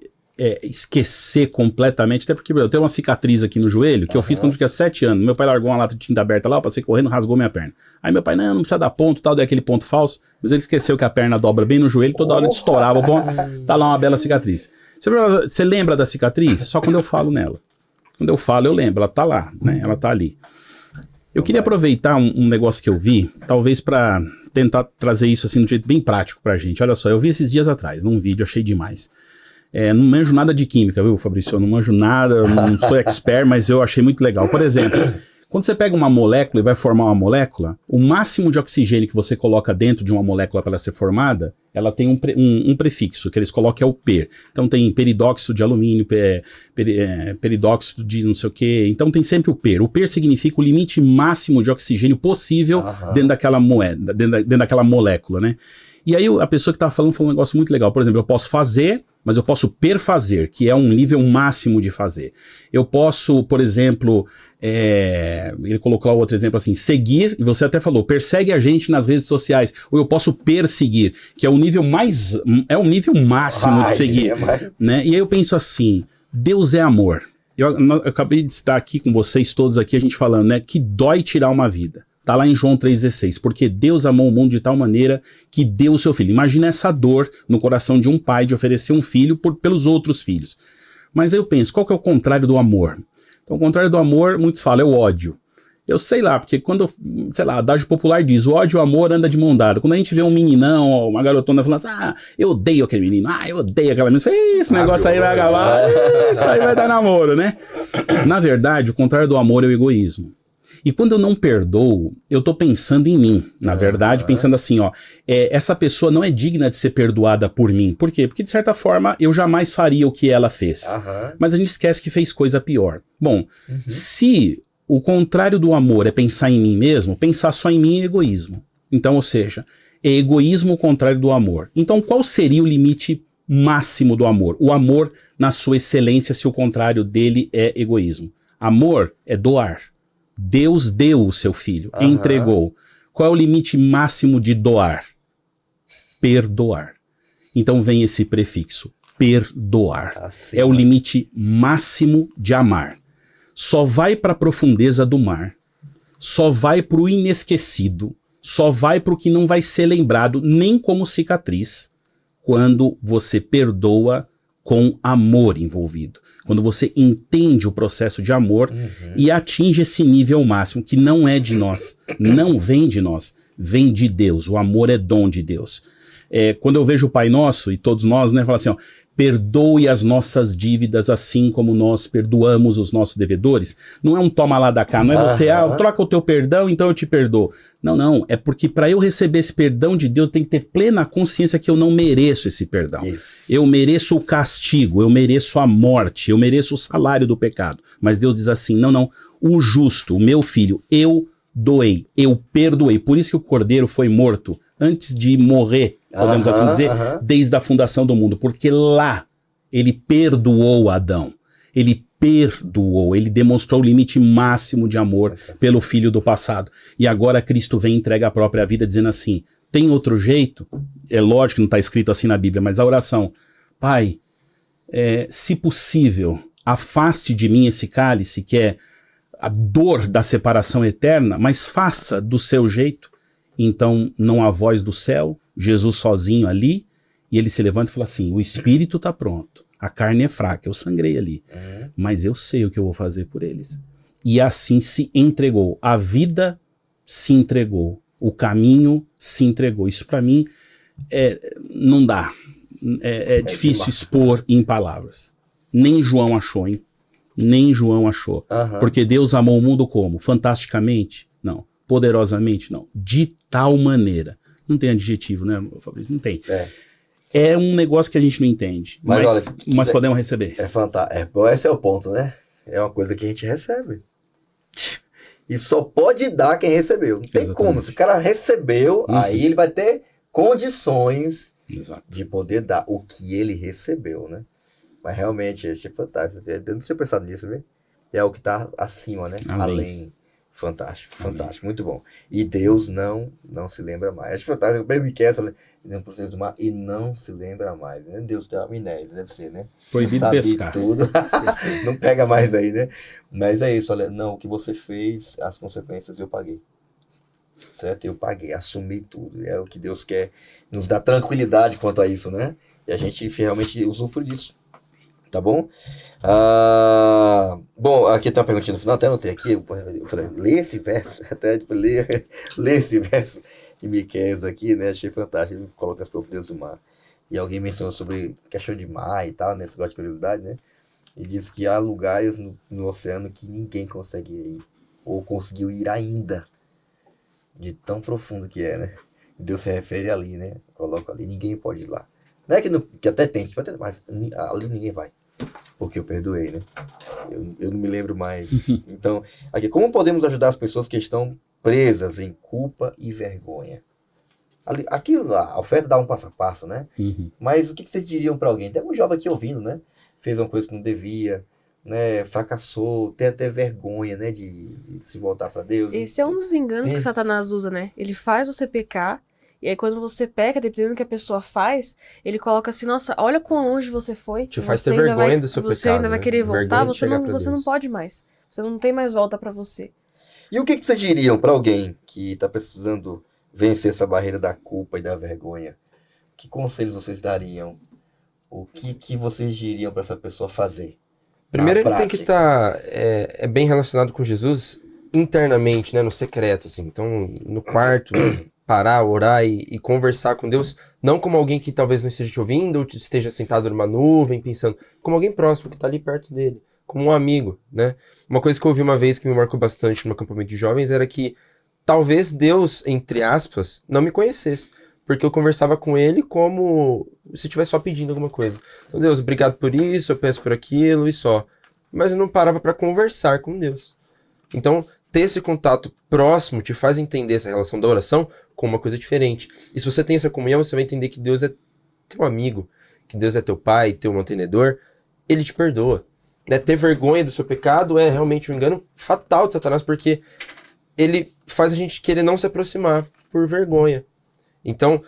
esquecer completamente, até porque eu tenho uma cicatriz aqui no joelho, que eu fiz quando eu tinha 7 anos. Meu pai largou uma lata de tinta aberta lá, eu passei correndo, rasgou minha perna. Aí meu pai, não precisa dar ponto, tal, deu aquele ponto falso, mas ele esqueceu que a perna dobra bem no joelho, toda hora ele estourava o ponto, tá lá uma bela cicatriz. Você lembra da cicatriz? Só quando eu falo nela. Quando eu falo, eu lembro, ela tá lá, né? Ela tá ali. Eu queria aproveitar um negócio que eu vi, talvez pra tentar trazer isso assim de um jeito bem prático pra gente. Olha só, eu vi esses dias atrás, num vídeo, achei demais. Não manjo nada de química, viu, Fabrício? Eu não manjo nada, eu não sou expert, mas eu achei muito legal. Por exemplo, quando você pega uma molécula e vai formar uma molécula, o máximo de oxigênio que você coloca dentro de uma molécula para ela ser formada, ela tem um prefixo, que eles colocam é o per. Então tem peridóxido de alumínio, peridóxido de não sei o quê. Então tem sempre o per. O per significa o limite máximo de oxigênio possível dentro daquela moeda, dentro daquela molécula, né? E aí a pessoa que estava falando falou um negócio muito legal. Por exemplo, eu posso fazer, mas eu posso perfazer, que é um nível máximo de fazer. Eu posso, por exemplo, ele colocou lá outro exemplo assim, seguir, e você até falou, persegue a gente nas redes sociais, ou eu posso perseguir, que é o nível máximo de seguir. Né? E aí eu penso assim, Deus é amor. Eu acabei de estar aqui com vocês todos aqui, a gente falando, né, que dói tirar uma vida. Tá lá em João 3,16, porque Deus amou o mundo de tal maneira que deu o seu filho. Imagina essa dor no coração de um pai de oferecer um filho pelos outros filhos. Mas aí eu penso, qual que é o contrário do amor? Então o contrário do amor, muitos falam, é o ódio. Eu sei lá, porque quando, sei lá, a adagio popular diz, o ódio e o amor anda de mão dada. Quando a gente vê um meninão, uma garotona falando assim, eu odeio aquele menino, eu odeio aquela menina, esse negócio aí vai acabar, isso aí vai dar namoro, né? Na verdade, o contrário do amor é o egoísmo. E quando eu não perdoo, eu tô pensando em mim, na verdade, pensando assim, essa pessoa não é digna de ser perdoada por mim. Por quê? Porque, de certa forma, eu jamais faria o que ela fez. Mas a gente esquece que fez coisa pior. Bom, se o contrário do amor é pensar em mim mesmo, pensar só em mim é egoísmo. Então, ou seja, é egoísmo o contrário do amor. Então, qual seria o limite máximo do amor? O amor na sua excelência, se o contrário dele é egoísmo. Amor é doar. Deus deu o seu filho, entregou. Qual é o limite máximo de doar? Perdoar. Então vem esse prefixo, perdoar. É o limite máximo de amar. Só vai para a profundeza do mar, só vai para o inesquecido, só vai para o que não vai ser lembrado nem como cicatriz, quando você perdoa com amor envolvido. Quando você entende o processo de amor e atinge esse nível máximo, que não é de nós, não vem de nós, vem de Deus. O amor é dom de Deus. Quando eu vejo o Pai Nosso, e todos nós, né, fala assim, perdoe as nossas dívidas assim como nós perdoamos os nossos devedores. Não é um toma lá da cá, não é você, troca o teu perdão, então eu te perdoo. Não, é porque para eu receber esse perdão de Deus, eu tenho que ter plena consciência que eu não mereço esse perdão. Eu mereço o castigo, eu mereço a morte, eu mereço o salário do pecado. Mas Deus diz assim, não, o justo, o meu filho, eu doei, eu perdoei. Por isso que o cordeiro foi morto antes de morrer, podemos assim dizer, desde a fundação do mundo, porque lá ele perdoou Adão, ele perdoou, ele demonstrou o limite máximo de amor pelo filho do passado, e agora Cristo vem e entrega a própria vida dizendo assim, tem outro jeito? É lógico que não está escrito assim na Bíblia, mas a oração, Pai, se possível, afaste de mim esse cálice, que é a dor da separação eterna, mas faça do seu jeito. Então, não há voz do céu, Jesus sozinho ali, e ele se levanta e fala assim, o espírito está pronto, a carne é fraca, eu sangrei ali, mas eu sei o que eu vou fazer por eles. E assim se entregou, a vida se entregou, o caminho se entregou. Isso para mim não dá, é difícil expor em palavras. Nem João achou, hein? Nem João achou. Porque Deus amou o mundo como? Fantasticamente? Não. Poderosamente? Não. De tal maneira. Não tem adjetivo, né, Fabrício? Não tem. É um negócio que a gente não entende. Mas podemos receber. É fantástico. Esse é o ponto, né? É uma coisa que a gente recebe. E só pode dar quem recebeu. Não tem Exatamente. como. Se o cara recebeu, aí ele vai ter condições de poder dar o que ele recebeu, né? Mas realmente, achei fantástico. Eu não tinha pensado nisso, viu? É o que está acima, né? Além. Fantástico, fantástico, muito bom. E Deus não se lembra mais. Acho fantástico, o Baby Castle, e não se lembra mais. Né? Deus tem amnésia, deve ser, né? Proibido sabe pescar. Tudo. Não pega mais aí, né? Mas é isso, olha, não, o que você fez, as consequências eu paguei. Certo? Eu paguei, assumi tudo. É o que Deus quer nos dar tranquilidade quanto a isso, né? E a gente realmente usufrui disso. Tá bom? Bom, aqui tem uma perguntinha no final, até anotei aqui. Eu falei, lê esse verso, até tipo, lê esse verso de Miqueias aqui, né? Achei fantástico. Ele coloca as profundezas do mar. E alguém mencionou sobre questão de mar e tal, né? Esse negócio de curiosidade, né? E diz que há lugares no oceano que ninguém consegue ir, ou conseguiu ir ainda, de tão profundo que é, né? Deus se refere ali, né? Coloca ali, ninguém pode ir lá. Não é que até tem, mas ali ninguém vai. Porque eu perdoei, né? Eu não me lembro mais. Então, aqui, como podemos ajudar as pessoas que estão presas em culpa e vergonha? Aqui, a oferta dá um passo a passo, né? Mas o que vocês diriam para alguém? Tem algum jovem aqui ouvindo, né? Fez uma coisa que não devia, né? Fracassou, tem até vergonha, né? De se voltar para Deus. Esse é um dos enganos que Satanás usa, né? Ele faz você pecar. E aí quando você peca, dependendo do que a pessoa faz, ele coloca assim, nossa, olha quão longe você foi. Te faz ter vergonha do seu pecado. Você ainda vai querer voltar, você não Deus. pode mais. Você não tem mais volta pra você. E o que vocês diriam para alguém que tá precisando vencer essa barreira da culpa e da vergonha? Que conselhos vocês dariam? O que vocês diriam para essa pessoa fazer? Primeiro ele tem que estar bem relacionado com Jesus internamente, né, no secreto, assim. Então, no quarto, parar, orar e conversar com Deus, não como alguém que talvez não esteja te ouvindo ou esteja sentado numa nuvem pensando, como alguém próximo que está ali perto dele, como um amigo, né? Uma coisa que eu ouvi uma vez que me marcou bastante no acampamento de jovens era que talvez Deus, entre aspas, não me conhecesse, porque eu conversava com ele como se estivesse só pedindo alguma coisa. Então, Deus, obrigado por isso, eu peço por aquilo e só. Mas eu não parava para conversar com Deus. Então, ter esse contato próximo te faz entender essa relação da oração como uma coisa diferente. E se você tem essa comunhão, você vai entender que Deus é teu amigo, que Deus é teu pai, teu mantenedor, ele te perdoa. Né? Ter vergonha do seu pecado é realmente um engano fatal de Satanás, porque ele faz a gente querer não se aproximar por vergonha. Então,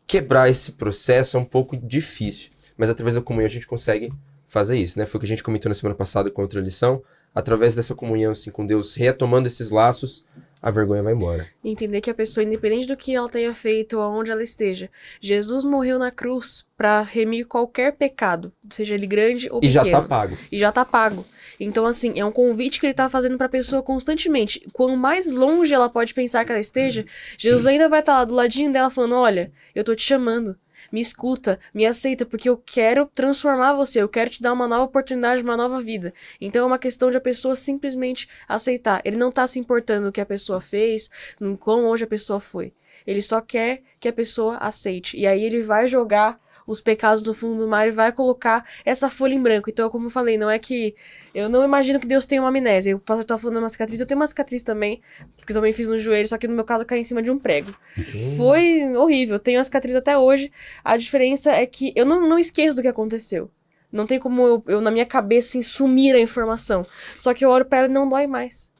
quebrar esse processo é um pouco difícil, mas através da comunhão a gente consegue fazer isso, né? Foi o que a gente comentou na semana passada com outra lição. Através dessa comunhão assim, com Deus, retomando esses laços, a vergonha vai embora. Entender que a pessoa, independente do que ela tenha feito, aonde ela esteja, Jesus morreu na cruz para remir qualquer pecado, seja ele grande ou pequeno. E já tá pago. E já tá pago. Então, assim, é um convite que ele tá fazendo pra pessoa constantemente. Quanto mais longe ela pode pensar que ela esteja, Jesus ainda vai estar lá do ladinho dela falando, olha, eu tô te chamando. Me escuta, me aceita, porque eu quero transformar você, eu quero te dar uma nova oportunidade, uma nova vida. Então é uma questão de a pessoa simplesmente aceitar. Ele não tá se importando no que a pessoa fez, no quão longe a pessoa foi. Ele só quer que a pessoa aceite. E aí ele vai jogar os pecados do fundo do mar e vai colocar essa folha em branco. Então, como eu falei, não é que... Eu não imagino que Deus tenha uma amnésia. O pastor tá falando de uma cicatriz. Eu tenho uma cicatriz também, porque eu também fiz no joelho, só que no meu caso eu caí em cima de um prego. Foi horrível. Tenho uma cicatriz até hoje. A diferença é que eu não esqueço do que aconteceu. Não tem como eu na minha cabeça, assim, sumir a informação. Só que eu oro pra ela e não dói mais.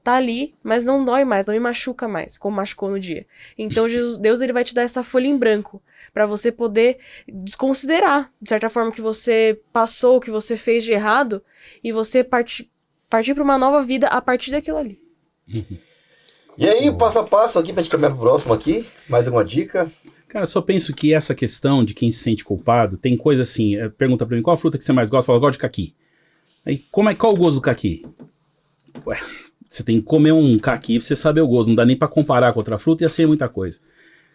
tá ali, mas não dói mais, não me machuca mais, como machucou no dia. Então Deus ele vai te dar essa folha em branco, pra você poder desconsiderar, de certa forma, o que você passou, o que você fez de errado, e você partir pra uma nova vida a partir daquilo ali. E aí, o passo a passo aqui, pra gente caminhar pro próximo aqui, mais alguma dica? Cara, eu só penso que essa questão de quem se sente culpado, tem coisa assim, pergunta pra mim, qual a fruta que você mais gosta? Fala, eu gosto de caqui. Aí, qual o gosto do caqui? Ué, você tem que comer um caqui pra você saber o gosto, não dá nem pra comparar com outra fruta, ia ser muita coisa.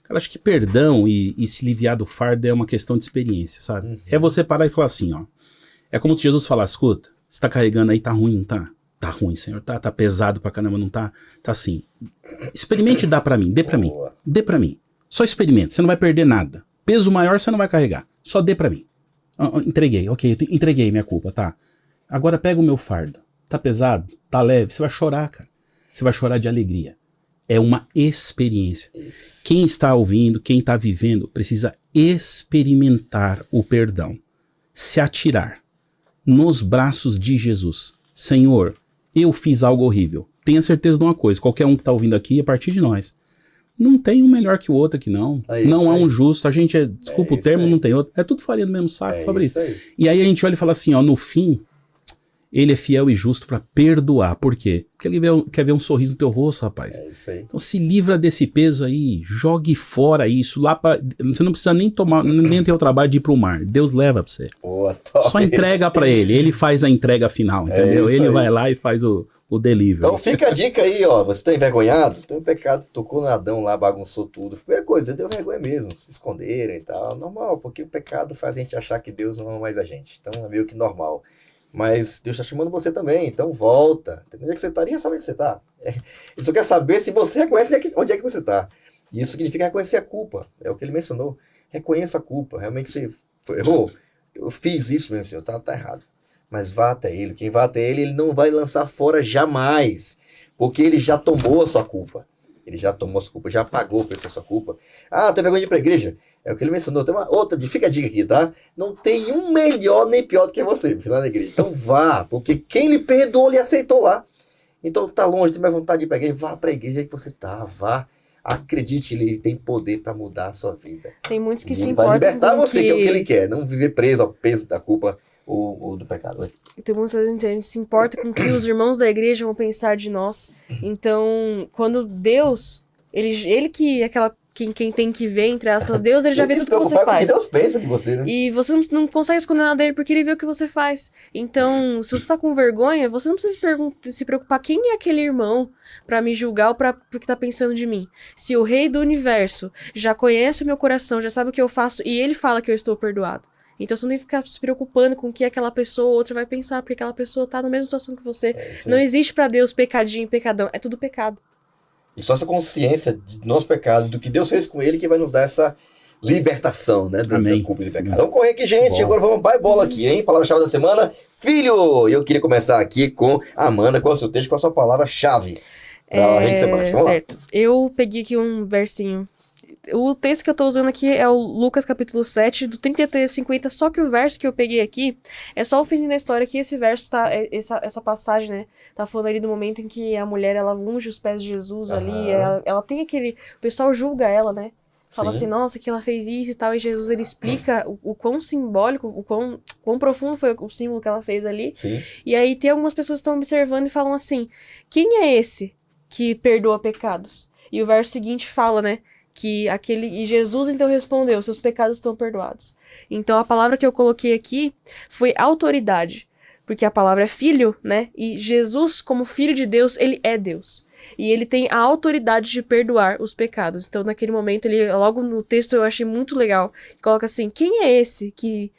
Cara, acho que perdão e se aliviar do fardo é uma questão de experiência, sabe? É você parar e falar assim, ó, é como se Jesus falasse, escuta, você tá carregando aí, tá ruim, não tá? Tá ruim, Senhor, tá pesado pra caramba, não tá? Tá assim. Experimente e dá pra mim, dê pra mim, dê pra mim. Só experimente, você não vai perder nada. Peso maior você não vai carregar, só dê pra mim. Entreguei, ok, entreguei minha culpa, tá? Agora pega o meu fardo, tá pesado, tá leve, você vai chorar, cara. Você vai chorar de alegria. É uma experiência. Isso. Quem está ouvindo, quem está vivendo, precisa experimentar o perdão. Se atirar nos braços de Jesus. Senhor, eu fiz algo horrível. Tenha certeza de uma coisa, qualquer um que está ouvindo aqui, a partir de nós. Não tem um melhor que o outro aqui, não. Não é um justo. A gente, desculpa o termo, não tem outro. É tudo farinha do mesmo saco, Fabrício. E aí a gente olha e fala assim, ó, no fim, ele é fiel e justo para perdoar. Por quê? Porque ele quer ver um sorriso no teu rosto, rapaz. É isso aí. Então se livra desse peso aí, jogue fora isso. Você não precisa nem ter o trabalho de ir pro mar. Deus leva pra você. Boa, top. Só entrega pra ele. Ele faz a entrega final, entendeu? Ele vai lá e faz o delivery. Então fica a dica aí, ó. Você tá envergonhado? Tem um pecado, tocou no Adão lá, bagunçou tudo. Primeira coisa, deu vergonha mesmo, se esconderam e tal. Normal, porque o pecado faz a gente achar que Deus não ama mais a gente. Então é meio que normal. Mas Deus está chamando você também, então volta. Onde é que você está? Nem sabe onde você está. Ele só quer saber se você reconhece onde é que você está. E isso significa reconhecer a culpa. É o que ele mencionou. Reconheça a culpa. Realmente você errou. Eu fiz isso mesmo, Senhor. Tá errado. Mas vá até ele. Quem vai até ele, ele não vai lançar fora jamais. Porque ele já tomou a sua culpa. Ele já tomou a sua culpa, já pagou por essa sua culpa. Ah, tem vergonha de ir pra igreja? É o que ele mencionou. Tem uma outra, fica a dica aqui, tá? Não tem um melhor nem pior do que você, final da igreja. Então vá, porque quem lhe perdoou, lhe aceitou lá. Então tá longe, tem mais vontade de ir pra igreja, vá pra igreja que você tá, vá. Acredite, ele tem poder pra mudar a sua vida. Tem muitos que e se ele importam vai libertar você, que é o que ele que... quer. Não viver preso ao peso da culpa ou do pecado. Tem muitas vezes que a gente se importa com o que os irmãos da igreja vão pensar de nós. Então, quando Deus... Ele que é quem tem que ver, entre aspas, Deus, ele já vê tudo que você faz. Deus pensa de você, né? E você não consegue esconder nada dele porque ele vê o que você faz. Então, se você tá com vergonha, você não precisa se preocupar quem é aquele irmão pra me julgar ou porque tá pensando de mim. Se o rei do universo já conhece o meu coração, já sabe o que eu faço e ele fala que eu estou perdoado. Então você não tem que ficar se preocupando com o que aquela pessoa ou outra vai pensar, porque aquela pessoa tá na mesma situação que você. Não existe pra Deus pecadinho e pecadão, é tudo pecado. E só essa consciência do nosso pecado, do que Deus fez com ele, que vai nos dar essa libertação, né? Da culpa e do pecado. Vamos correr aqui, gente. Bom. Agora vamos para a bola aqui, hein? Palavra-chave da semana, filho! E eu queria começar aqui com a Amanda, qual é o seu texto, qual é a sua palavra-chave para a rede semana. Vamos certo. Lá. Eu peguei aqui um versinho. O texto que eu tô usando aqui é o Lucas capítulo 7, do 33 a 50, só que o verso que eu peguei aqui é só o finzinho da história, que esse verso tá, essa passagem, né, tá falando ali do momento em que a mulher, ela unge os pés de Jesus ali, ela tem aquele, o pessoal julga ela, né, fala assim, nossa, que ela fez isso e tal, e Jesus, ele explica o quão simbólico, o quão profundo foi o símbolo que ela fez ali, e aí tem algumas pessoas que estão observando e falam assim, quem é esse que perdoa pecados? E o verso seguinte fala, né, e Jesus então respondeu, seus pecados estão perdoados. Então a palavra que eu coloquei aqui foi autoridade, porque a palavra é filho, né, e Jesus como filho de Deus, ele é Deus, e ele tem a autoridade de perdoar os pecados. Então naquele momento, ele logo no texto eu achei muito legal, que coloca assim, quem é esse que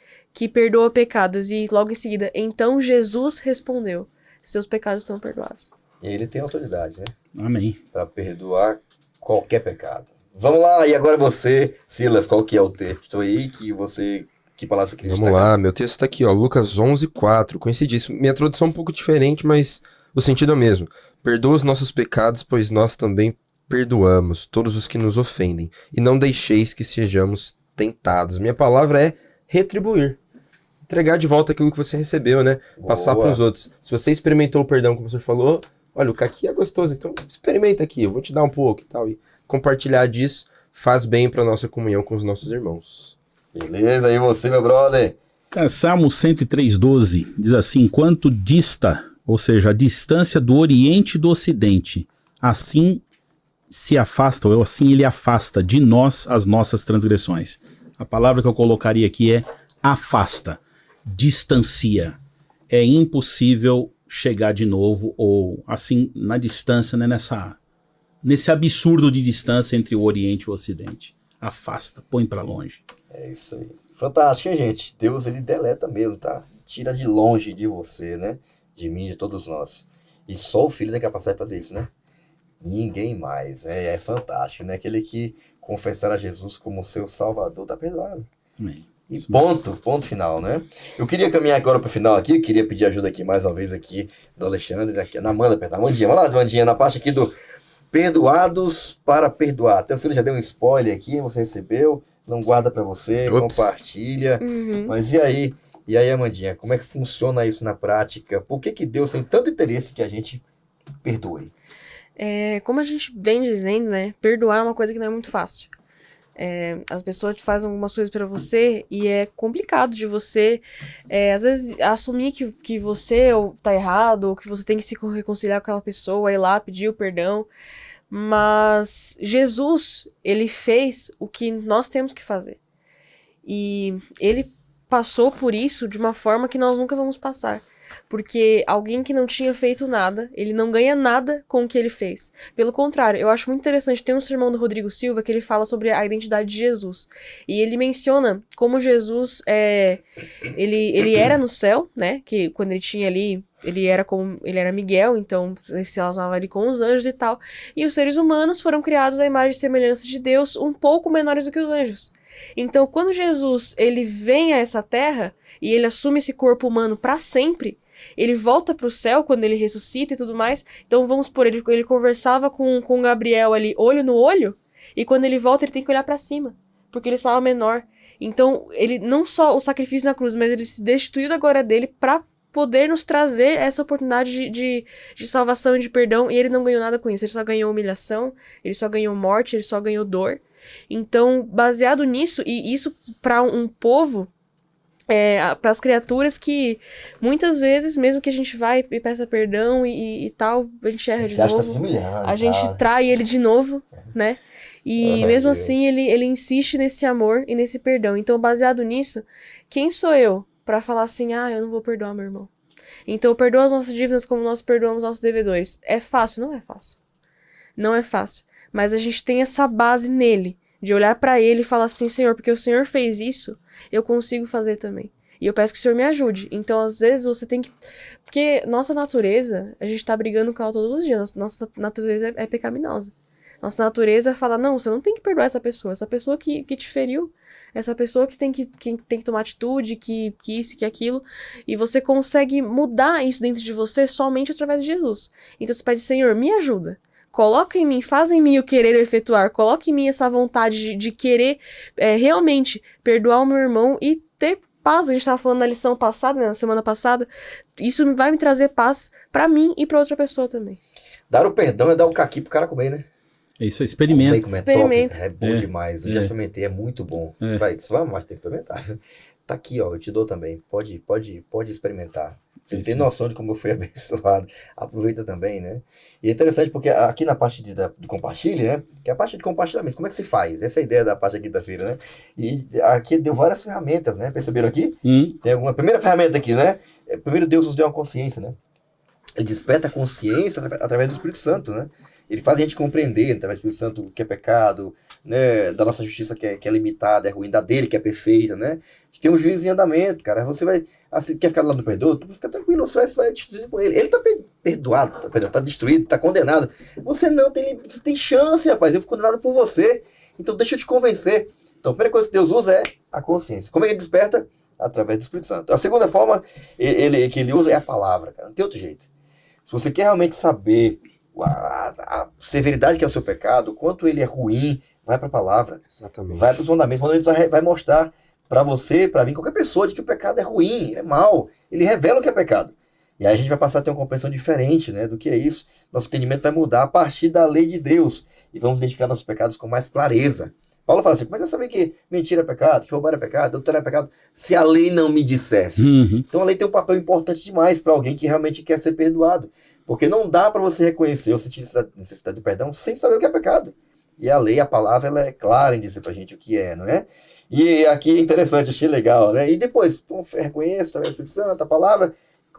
perdoa pecados? E logo em seguida, então Jesus respondeu, seus pecados estão perdoados. E ele tem autoridade, né? Amém. Para perdoar qualquer pecado. Vamos lá, e agora você, Silas, qual que é o texto aí que palavra você queria destacar? Vamos lá, meu texto tá aqui, ó, Lucas 11:4, conhecidíssimo. Minha tradução é um pouco diferente, mas o sentido é o mesmo. Perdoa os nossos pecados, pois nós também perdoamos todos os que nos ofendem, e não deixeis que sejamos tentados. Minha palavra é retribuir. Entregar de volta aquilo que você recebeu, né? Boa. Passar para os outros. Se você experimentou o perdão, como o senhor falou, olha, o caqui é gostoso, então experimenta aqui, eu vou te dar um pouco e tal. E compartilhar disso faz bem para nossa comunhão com os nossos irmãos. Beleza, e você, meu brother? Salmo 103:12 diz assim: enquanto dista, ou seja, a distância do Oriente e do Ocidente, assim se afasta, ou assim ele afasta de nós as nossas transgressões. A palavra que eu colocaria aqui é afasta, distancia. É impossível chegar de novo, ou assim, na distância, né, nesse absurdo de distância entre o Oriente e o Ocidente. Afasta, põe pra longe. É isso aí. Fantástico, hein, gente? Deus, ele deleta mesmo, tá? Tira de longe de você, né? De mim, de todos nós. E só o Filho tem capacidade de fazer isso, né? Ninguém mais. É fantástico, né? Aquele que confessar a Jesus como seu Salvador tá perdoado. Amém. E ponto final, né? Eu queria caminhar agora pro final aqui, queria pedir ajuda aqui mais uma vez aqui do Alexandre, aqui, na Amanda, perdão, Amandinha, vamos lá, Amandinha, na parte aqui do perdoados para perdoar. Até você já deu um spoiler aqui, você recebeu, não guarda pra você, compartilha, mas e aí? E aí, Amandinha, como é que funciona isso na prática? Por que Deus tem tanto interesse que a gente perdoe? Como a gente vem dizendo, né, perdoar é uma coisa que não é muito fácil. As pessoas fazem algumas coisas pra você e é complicado de você, às vezes, assumir que você tá errado, ou que você tem que se reconciliar com aquela pessoa, ir lá pedir o perdão. Mas Jesus, ele fez o que nós temos que fazer. E ele passou por isso de uma forma que nós nunca vamos passar. Porque alguém que não tinha feito nada, ele não ganha nada com o que ele fez. Pelo contrário, eu acho muito interessante, tem um sermão do Rodrigo Silva que ele fala sobre a identidade de Jesus. E ele menciona como Jesus, ele era no céu, né? Que quando ele tinha ali, ele era Miguel, então ele se relacionava ali com os anjos e tal. E os seres humanos foram criados à imagem e semelhança de Deus, um pouco menores do que os anjos. Então, quando Jesus, ele vem a essa terra e ele assume esse corpo humano para sempre, ele volta pro céu quando ele ressuscita e tudo mais. Então, vamos supor, ele conversava com Gabriel ali, olho no olho, e quando ele volta, ele tem que olhar para cima, porque ele estava menor. Então, ele não só o sacrifício na cruz, mas ele se destituiu da glória dele para poder nos trazer essa oportunidade de salvação e de perdão, e ele não ganhou nada com isso. Ele só ganhou humilhação, ele só ganhou morte, ele só ganhou dor. Então, baseado nisso, e isso para um povo, para as criaturas que muitas vezes, mesmo que a gente vai e peça perdão e tal, a gente erra de novo, a gente trai ele de novo, né? E mesmo assim ele insiste nesse amor e nesse perdão. Então, baseado nisso, quem sou eu para falar assim, eu não vou perdoar meu irmão? Então, perdoa as nossas dívidas como nós perdoamos nossos devedores. É fácil? Não é fácil. Não é fácil. Mas a gente tem essa base nele, de olhar pra ele e falar assim, Senhor, porque o Senhor fez isso, eu consigo fazer também. E eu peço que o Senhor me ajude. Então, às vezes, você tem que... Porque nossa natureza, a gente tá brigando com ela todos os dias. Nossa natureza é pecaminosa. Nossa natureza fala, não, você não tem que perdoar essa pessoa que te feriu. Essa pessoa que tem que tomar atitude, que isso, que aquilo. E você consegue mudar isso dentro de você somente através de Jesus. Então, você pede, Senhor, me ajuda. Coloca em mim, faz em mim o querer efetuar, coloca em mim essa vontade de querer realmente perdoar o meu irmão e ter paz. A gente estava falando na lição passada, né, na semana passada, isso vai me trazer paz pra mim e pra outra pessoa também. Dar o perdão é dar o caqui pro cara comer, né? Isso, experimenta. Experimenta. É bom demais, eu já experimentei, é muito bom. Você vai mais ter que experimentar. Tá aqui, ó, eu te dou também, pode experimentar. Você tem noção de como eu fui abençoado. Aproveita também, né? E é interessante porque aqui na parte do compartilhe, né? Que é a parte de compartilhamento. Como é que se faz? Essa é a ideia da parte da quinta-feira, né? E aqui deu várias ferramentas, né? Perceberam aqui? Tem alguma primeira ferramenta aqui, né? Primeiro Deus nos deu uma consciência, né? Ele desperta a consciência através do Espírito Santo, né? Ele faz a gente compreender, através do Espírito Santo, o que é pecado, né? Da nossa justiça que é limitada, é ruim, da dele que é perfeita, né? De que é um juízo em andamento, cara. Você vai... quer ficar do lado do perdoa? Fica tranquilo, você vai destruir com ele. Ele tá perdoado, tá destruído, tá condenado. Você não você tem chance, rapaz. Eu fui condenado por você. Então deixa eu te convencer. Então a primeira coisa que Deus usa é a consciência. Como é que ele desperta? Através do Espírito Santo. A segunda forma que ele usa é a palavra, cara. Não tem outro jeito. Se você quer realmente saber a severidade que é o seu pecado, o quanto ele é ruim, vai para a palavra. Exatamente. Vai para os mandamentos. O mandamento vai mostrar para você, para mim, qualquer pessoa, de que o pecado é ruim, é mau. Ele revela o que é pecado. E aí a gente vai passar a ter uma compreensão diferente, né, do que é isso. Nosso entendimento vai mudar a partir da lei de Deus. E vamos identificar nossos pecados com mais clareza. Paulo fala assim, como é que eu sabia que mentira é pecado, que roubar é pecado, adultério é pecado, se a lei não me dissesse? Então a lei tem um papel importante demais para alguém que realmente quer ser perdoado. Porque não dá para você reconhecer ou sentir necessidade de perdão sem saber o que é pecado. E a lei, a palavra, ela é clara em dizer pra gente o que é, não é? E aqui é interessante, achei legal, né? E depois, reconheço também o Espírito Santo, a palavra...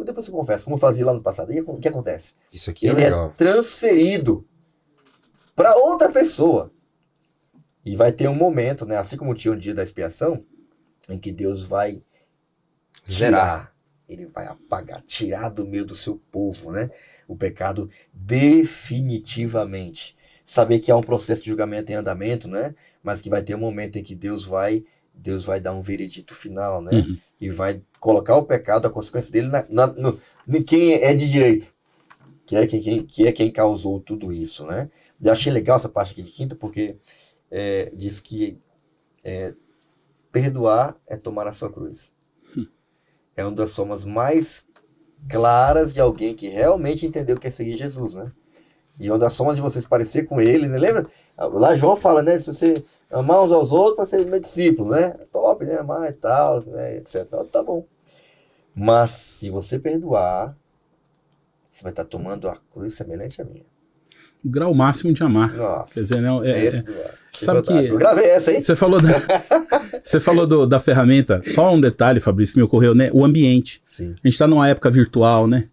Depois você confessa, como eu fazia lá no passado. E o que acontece? Isso aqui é Ele legal. é transferido para outra pessoa. E vai ter um momento, né? Assim como tinha o dia da expiação, em que Deus vai Zerar. Ele vai apagar, tirar do meio do seu povo, né? O pecado definitivamente. Saber que há um processo de julgamento em andamento, né? Mas que vai ter um momento em que Deus vai dar um veredito final, né? E vai colocar o pecado, a consequência dele em quem é de direito, que é quem causou tudo isso, né? Eu achei legal essa parte aqui de quinta, porque diz que perdoar é tomar a sua cruz. É uma das formas mais claras de alguém que realmente entendeu o que é seguir Jesus, né? E uma das formas de você se parecer com ele, né? Lembra? Lá João fala, né? Se você amar uns aos outros, vai ser meu discípulo, né? Top, né? Amar e tal, né? Etc. Tá bom. Mas se você perdoar, você vai estar tomando a cruz semelhante à minha. O grau máximo de amar. Nossa. Quer dizer, não, sabe que eu gravei essa, hein? Você falou da ferramenta. Só um detalhe, Fabrício, que me ocorreu, né? O ambiente. Sim. A gente está numa época virtual, né?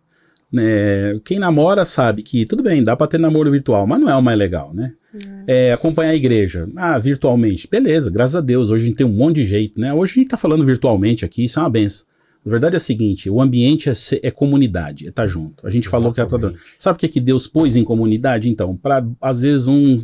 Quem namora sabe que, tudo bem, dá para ter namoro virtual, mas não é o mais legal, né? Acompanhar a igreja, virtualmente, beleza, graças a Deus, hoje a gente tem um monte de jeito, né? Hoje a gente tá falando virtualmente aqui, isso é uma benção. A verdade é a seguinte, o ambiente é comunidade, é estar junto. A gente falou que sabe o que Deus pôs em comunidade, então? Para às vezes um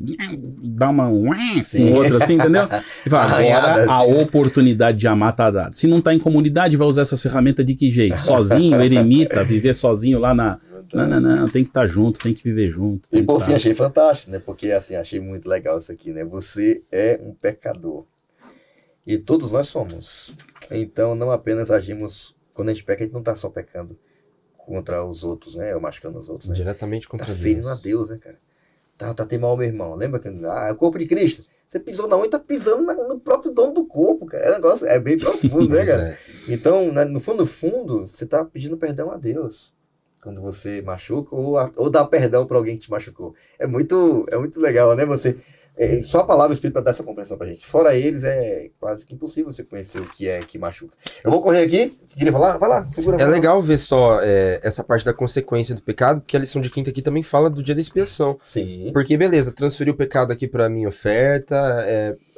dar uma com o outro assim, entendeu? E fala, agora a oportunidade de amar tá dada. Se não tá em comunidade, vai usar essa ferramenta de que jeito? Sozinho, eremita, viver sozinho lá na... Não, tem que estar junto, tem que viver junto. E por fim, achei fantástico, né? Porque assim, achei muito legal isso aqui, né? Você é um pecador. E todos nós somos. Então, não apenas agimos... Quando a gente peca, a gente não está só pecando contra os outros, né? Ou machucando os outros, né? Diretamente contra Deus. Tá ferindo a Deus, né, cara? Tratei mal meu irmão. Lembra que... é o corpo de Cristo. Você pisou na unha e tá pisando no próprio dono do corpo, cara. É um negócio... É bem profundo, né, cara? Então, no fundo, você tá pedindo perdão a Deus. Quando você machuca ou dá perdão para alguém que te machucou. É muito legal, né? Só a palavra e o Espírito para dar essa compreensão pra gente. Fora eles, é quase que impossível você conhecer o que é que machuca. Eu vou correr aqui. Você queria falar? Vai lá, segura. É legal ver só essa parte da consequência do pecado, porque a lição de quinta aqui também fala do dia da expiação. Sim. Porque, beleza, transferiu o pecado aqui pra minha oferta,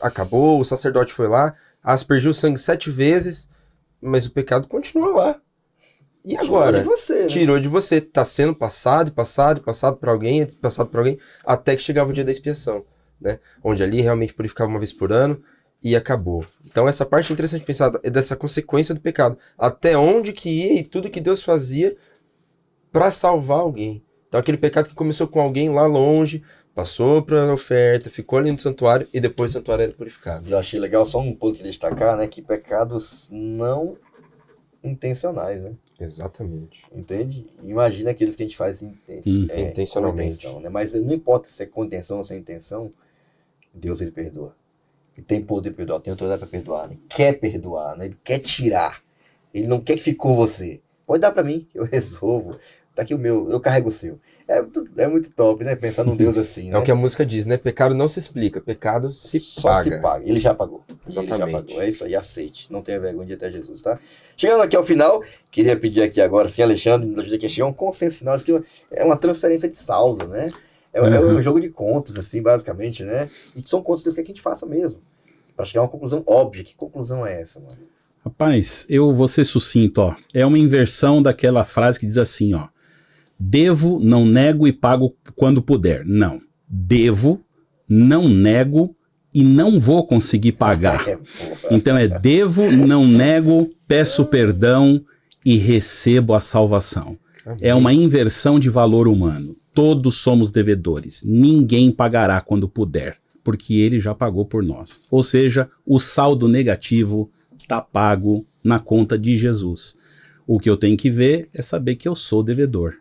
acabou, o sacerdote foi lá, aspergiu o sangue 7 vezes, mas o pecado continua lá. E agora? Tirou de você, né? Tirou de você. Tá sendo passado pra alguém, até que chegava o dia da expiação. Né? Onde ali realmente purificava uma vez por ano e acabou. Então essa parte é interessante pensar dessa consequência do pecado. Até onde que ia e tudo que Deus fazia para salvar alguém. Então aquele pecado que começou com alguém lá longe, passou para a oferta, ficou ali no santuário e depois o santuário era purificado. Eu achei legal, só um ponto que destacar, né? Que pecados não intencionais, né? Exatamente. Entende? Imagina aqueles que a gente faz intencionalmente. Com intenção, né? Mas não importa se é com intenção ou sem intenção, Deus, ele perdoa. Ele tem poder de perdoar, tem autoridade para perdoar, né? Ele quer perdoar, né? Ele quer tirar. Ele não quer que ficou você. Pode dar para mim, que eu resolvo. Tá aqui o meu, eu carrego o seu. É muito top, né? Pensar num Deus assim, né? É o que a música diz, né? Pecado não se explica, pecado se paga. Se paga. Ele já pagou. Exatamente. Ele já pagou. É isso aí, aceite. Não tenha vergonha de ir até Jesus, tá? Chegando aqui ao final, queria pedir aqui agora, sim, Alexandre, nos ajuda aqui a chegar a um consenso final. Isso aqui é uma transferência de saldo, né? É um jogo de contas, assim, basicamente, né? E são contas que Deus quer que a gente faça mesmo. Pra chegar a uma conclusão óbvia. Que conclusão é essa, mano? Rapaz, eu vou ser sucinto, ó. É uma inversão daquela frase que diz assim, ó. Devo, não nego e pago quando puder. Não. Devo, não nego e não vou conseguir pagar. Então devo, não nego, peço perdão e recebo a salvação. É uma inversão de valor humano. Todos somos devedores. Ninguém pagará quando puder, porque ele já pagou por nós. Ou seja, o saldo negativo está pago na conta de Jesus. O que eu tenho que ver é saber que eu sou devedor.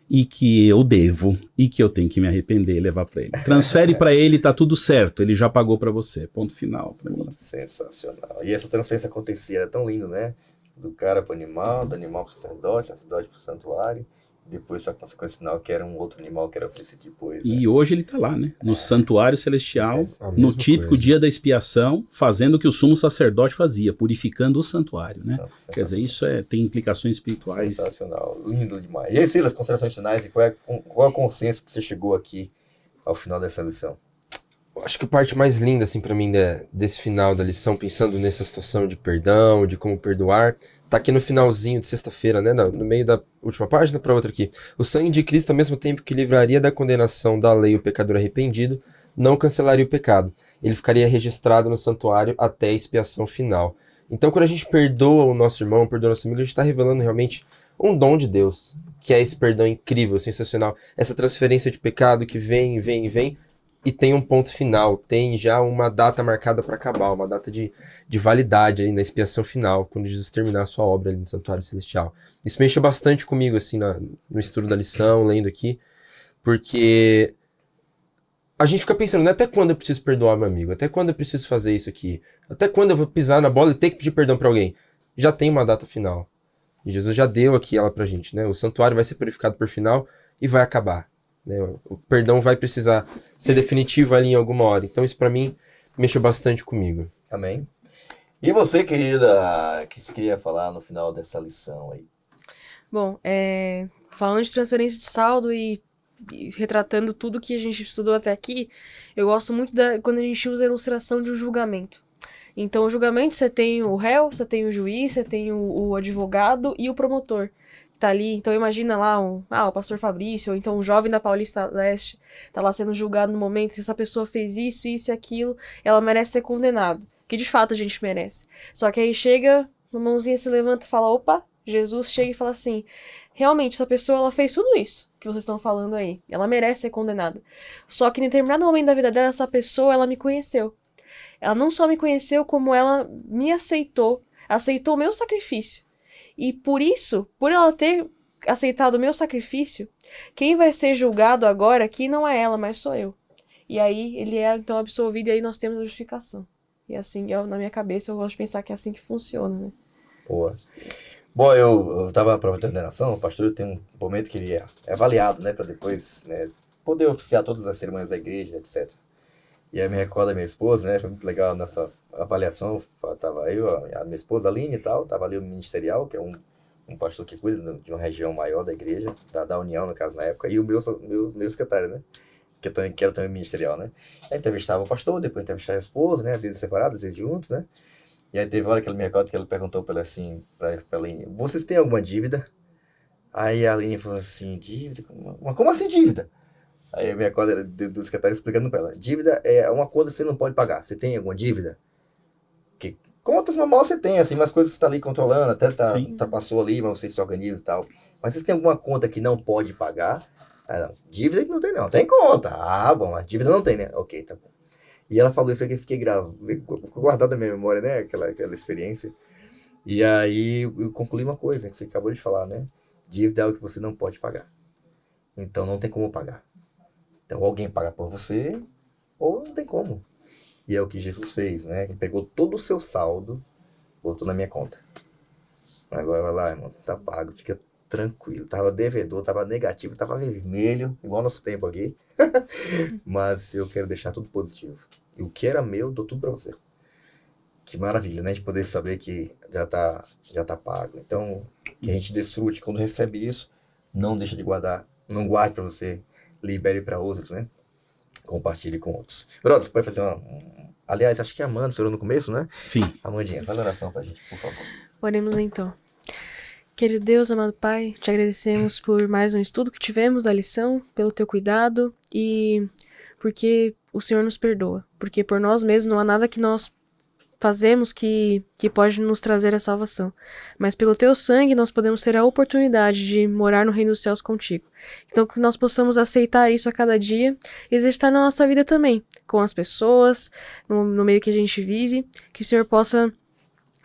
E que eu devo, e que eu tenho que me arrepender e levar para ele. Transfere para ele, tá tudo certo, ele já pagou para você. Ponto final para mim. Sensacional. E essa transferência acontecia, era tão lindo, né? Do cara pro animal, do animal pro sacerdote pro santuário, e depois a consequência final, que era um outro animal que era oferecido depois. Né? E hoje ele tá lá, né? No santuário celestial, A no mesma típico coisa. dia da expiação, fazendo o que o sumo sacerdote fazia, purificando o santuário, né? Sensacional. Quer dizer, isso tem implicações espirituais. Sensacional, lindo demais. E aí, Silas, considerações finais, e qual é o consenso que você chegou aqui ao final dessa lição? Acho que a parte mais linda, assim, pra mim, desse final da lição, pensando nessa situação de perdão, de como perdoar, tá aqui no finalzinho de sexta-feira, né, no meio da última página pra outra aqui. O sangue de Cristo, ao mesmo tempo que livraria da condenação da lei o pecador arrependido, não cancelaria o pecado. Ele ficaria registrado no santuário até a expiação final. Então, quando a gente perdoa o nosso irmão, perdoa o nosso amigo, a gente está revelando realmente um dom de Deus, que é esse perdão incrível, sensacional. Essa transferência de pecado que vem, e tem um ponto final, tem já uma data marcada para acabar, uma data de validade ali na expiação final, quando Jesus terminar a sua obra ali no Santuário Celestial. Isso mexeu bastante comigo, assim, no estudo da lição, lendo aqui, porque a gente fica pensando, né, até quando eu preciso perdoar meu amigo? Até quando eu preciso fazer isso aqui? Até quando eu vou pisar na bola e ter que pedir perdão para alguém? Já tem uma data final. E Jesus já deu aqui ela pra gente, né? O santuário vai ser purificado por final e vai acabar. Né? O perdão vai precisar ser definitivo ali em alguma hora. Então isso pra mim mexeu bastante comigo. Amém. E você, querida, que você queria falar no final dessa lição aí? Bom, falando de transferência de saldo e retratando tudo que a gente estudou até aqui, eu gosto muito quando a gente usa a ilustração de um julgamento. Então, o julgamento, você tem o réu, você tem o juiz, você tem o advogado e o promotor. Tá ali, então imagina lá o pastor Fabrício, ou então um jovem da Paulista Leste, tá lá sendo julgado no momento, se essa pessoa fez isso e aquilo, ela merece ser condenada, que de fato a gente merece. Só que aí chega, uma mãozinha se levanta e fala, opa, Jesus chega e fala assim, realmente essa pessoa ela fez tudo isso que vocês estão falando aí, ela merece ser condenada. Só que em determinado momento da vida dela, essa pessoa, ela me conheceu. Ela não só me conheceu, como ela me aceitou o meu sacrifício. E por isso, por ela ter aceitado o meu sacrifício, quem vai ser julgado agora aqui não é ela, mas sou eu. E aí ele é então absolvido e aí nós temos a justificação. E assim, na minha cabeça, eu gosto de pensar que é assim que funciona, né? Boa. Bom, eu tava para a ordenação, o pastor tem um momento que ele é avaliado, né, para depois, né, poder oficiar todas as cerimônias da igreja, etc. E aí me recorda a minha esposa, né, foi muito legal nessa avaliação, tava eu, a minha esposa Aline e tal, tava ali o ministerial, que é um pastor que cuida de uma região maior da igreja, da União, no caso, na época, e o meu secretário, né, que era também ministerial, né. Aí entrevistava o pastor, depois entrevistava a esposa, né, às vezes separados, às vezes juntos, né. E aí teve uma hora que ele me recorda que ele perguntou pra ela assim, pra Aline, vocês têm alguma dívida? Aí a Aline falou assim, dívida? Mas como assim dívida? Aí eu me recordo do secretário explicando pra ela, dívida é uma conta que você não pode pagar, você tem alguma dívida? Que contas normal você tem, assim, umas coisas que você tá ali controlando, até ultrapassou ali, mas você se organiza e tal. Mas você tem alguma conta que não pode pagar? Ah, não, dívida que não tem não, tem conta. Ah, bom, a dívida não tem, né? Ok, tá bom. E ela falou isso aqui, eu fiquei ficou guardado na minha memória, né? Aquela experiência. E aí eu concluí uma coisa que você acabou de falar, né? Dívida é algo que você não pode pagar. Então não tem como pagar. Então alguém paga por você, ou não tem como. E é o que Jesus fez, né? Ele pegou todo o seu saldo, botou na minha conta. Agora vai lá, irmão, tá pago, fica tranquilo. Tava devedor, tava negativo, tava vermelho, igual nosso tempo aqui. Mas eu quero deixar tudo positivo. E o que era meu, dou tudo pra você. Que maravilha, né? De poder saber que já tá pago. Então, que a gente desfrute quando recebe isso, não deixa de guardar, não guarde pra você, libere pra outros, né? Compartilhe com outros. Brother, você pode fazer aliás, acho que a Amanda, você orou no começo, né? Sim. Amandinha, faz a oração pra gente, por favor. Oremos então. Querido Deus, amado Pai, te agradecemos por mais um estudo que tivemos da lição, pelo teu cuidado e porque o Senhor nos perdoa. Porque por nós mesmos não há nada que nós fazemos que pode nos trazer a salvação. Mas pelo teu sangue nós podemos ter a oportunidade de morar no reino dos céus contigo. Então que nós possamos aceitar isso a cada dia e exercitar na nossa vida também, com as pessoas, no meio que a gente vive, que o Senhor possa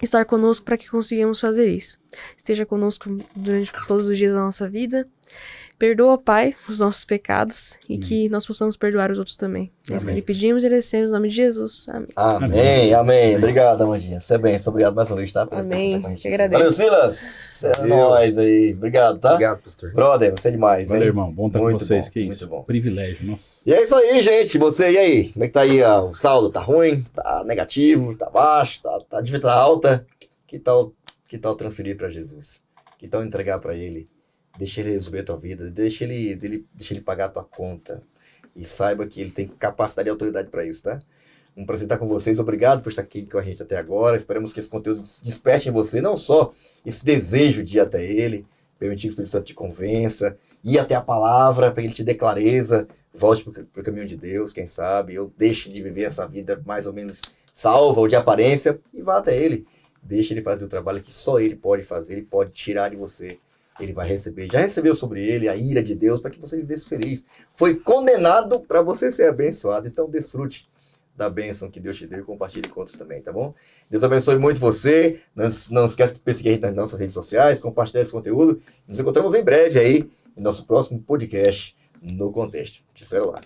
estar conosco para que consigamos fazer isso. esteja conosco durante todos os dias da nossa vida. Perdoa, Pai, os nossos pecados e que nós possamos perdoar os outros também. É isso que lhe pedimos e agradecemos em nome de Jesus. Amém. Amém. Obrigado, Amandinha. Você é bem. Obrigado mais uma vez, tá? Amém. Gente. Eu agradeço. Valeu, Silas. É Valeu. nóis aí. Obrigado, tá? Obrigado, pastor. Brother, você é demais, Valeu, hein? irmão. Bom estar com Muito vocês. bom, Que muito isso. bom. Privilégio, nossa. E é isso aí, gente. Você, e aí? Como é que tá aí o saldo? Tá ruim? Tá negativo? Tá baixo? Tá dívida tá alta? Que tal transferir para Jesus? Que tal entregar para Ele? Deixa Ele resolver a tua vida. Deixa ele pagar a tua conta. E saiba que Ele tem capacidade e autoridade para isso, tá? Um prazer estar com vocês. Obrigado por estar aqui com a gente até agora. Esperamos que esse conteúdo desperte em você não só esse desejo de ir até Ele, permitir que o Espírito Santo te convença, ir até a palavra para Ele te dê clareza, volte para o caminho de Deus, quem sabe, ou deixe de viver essa vida mais ou menos salva ou de aparência e vá até Ele. Deixe Ele fazer o trabalho que só Ele pode fazer, Ele pode tirar de você. Ele vai receber, já recebeu sobre ele a ira de Deus para que você vivesse feliz. Foi condenado para você ser abençoado. Então desfrute da bênção que Deus te deu e compartilhe com outros também, tá bom? Deus abençoe muito você. Não esquece de perseguir a gente nas nossas redes sociais, compartilhar esse conteúdo. Nos encontramos em breve aí em nosso próximo podcast No Contexto. Te espero lá.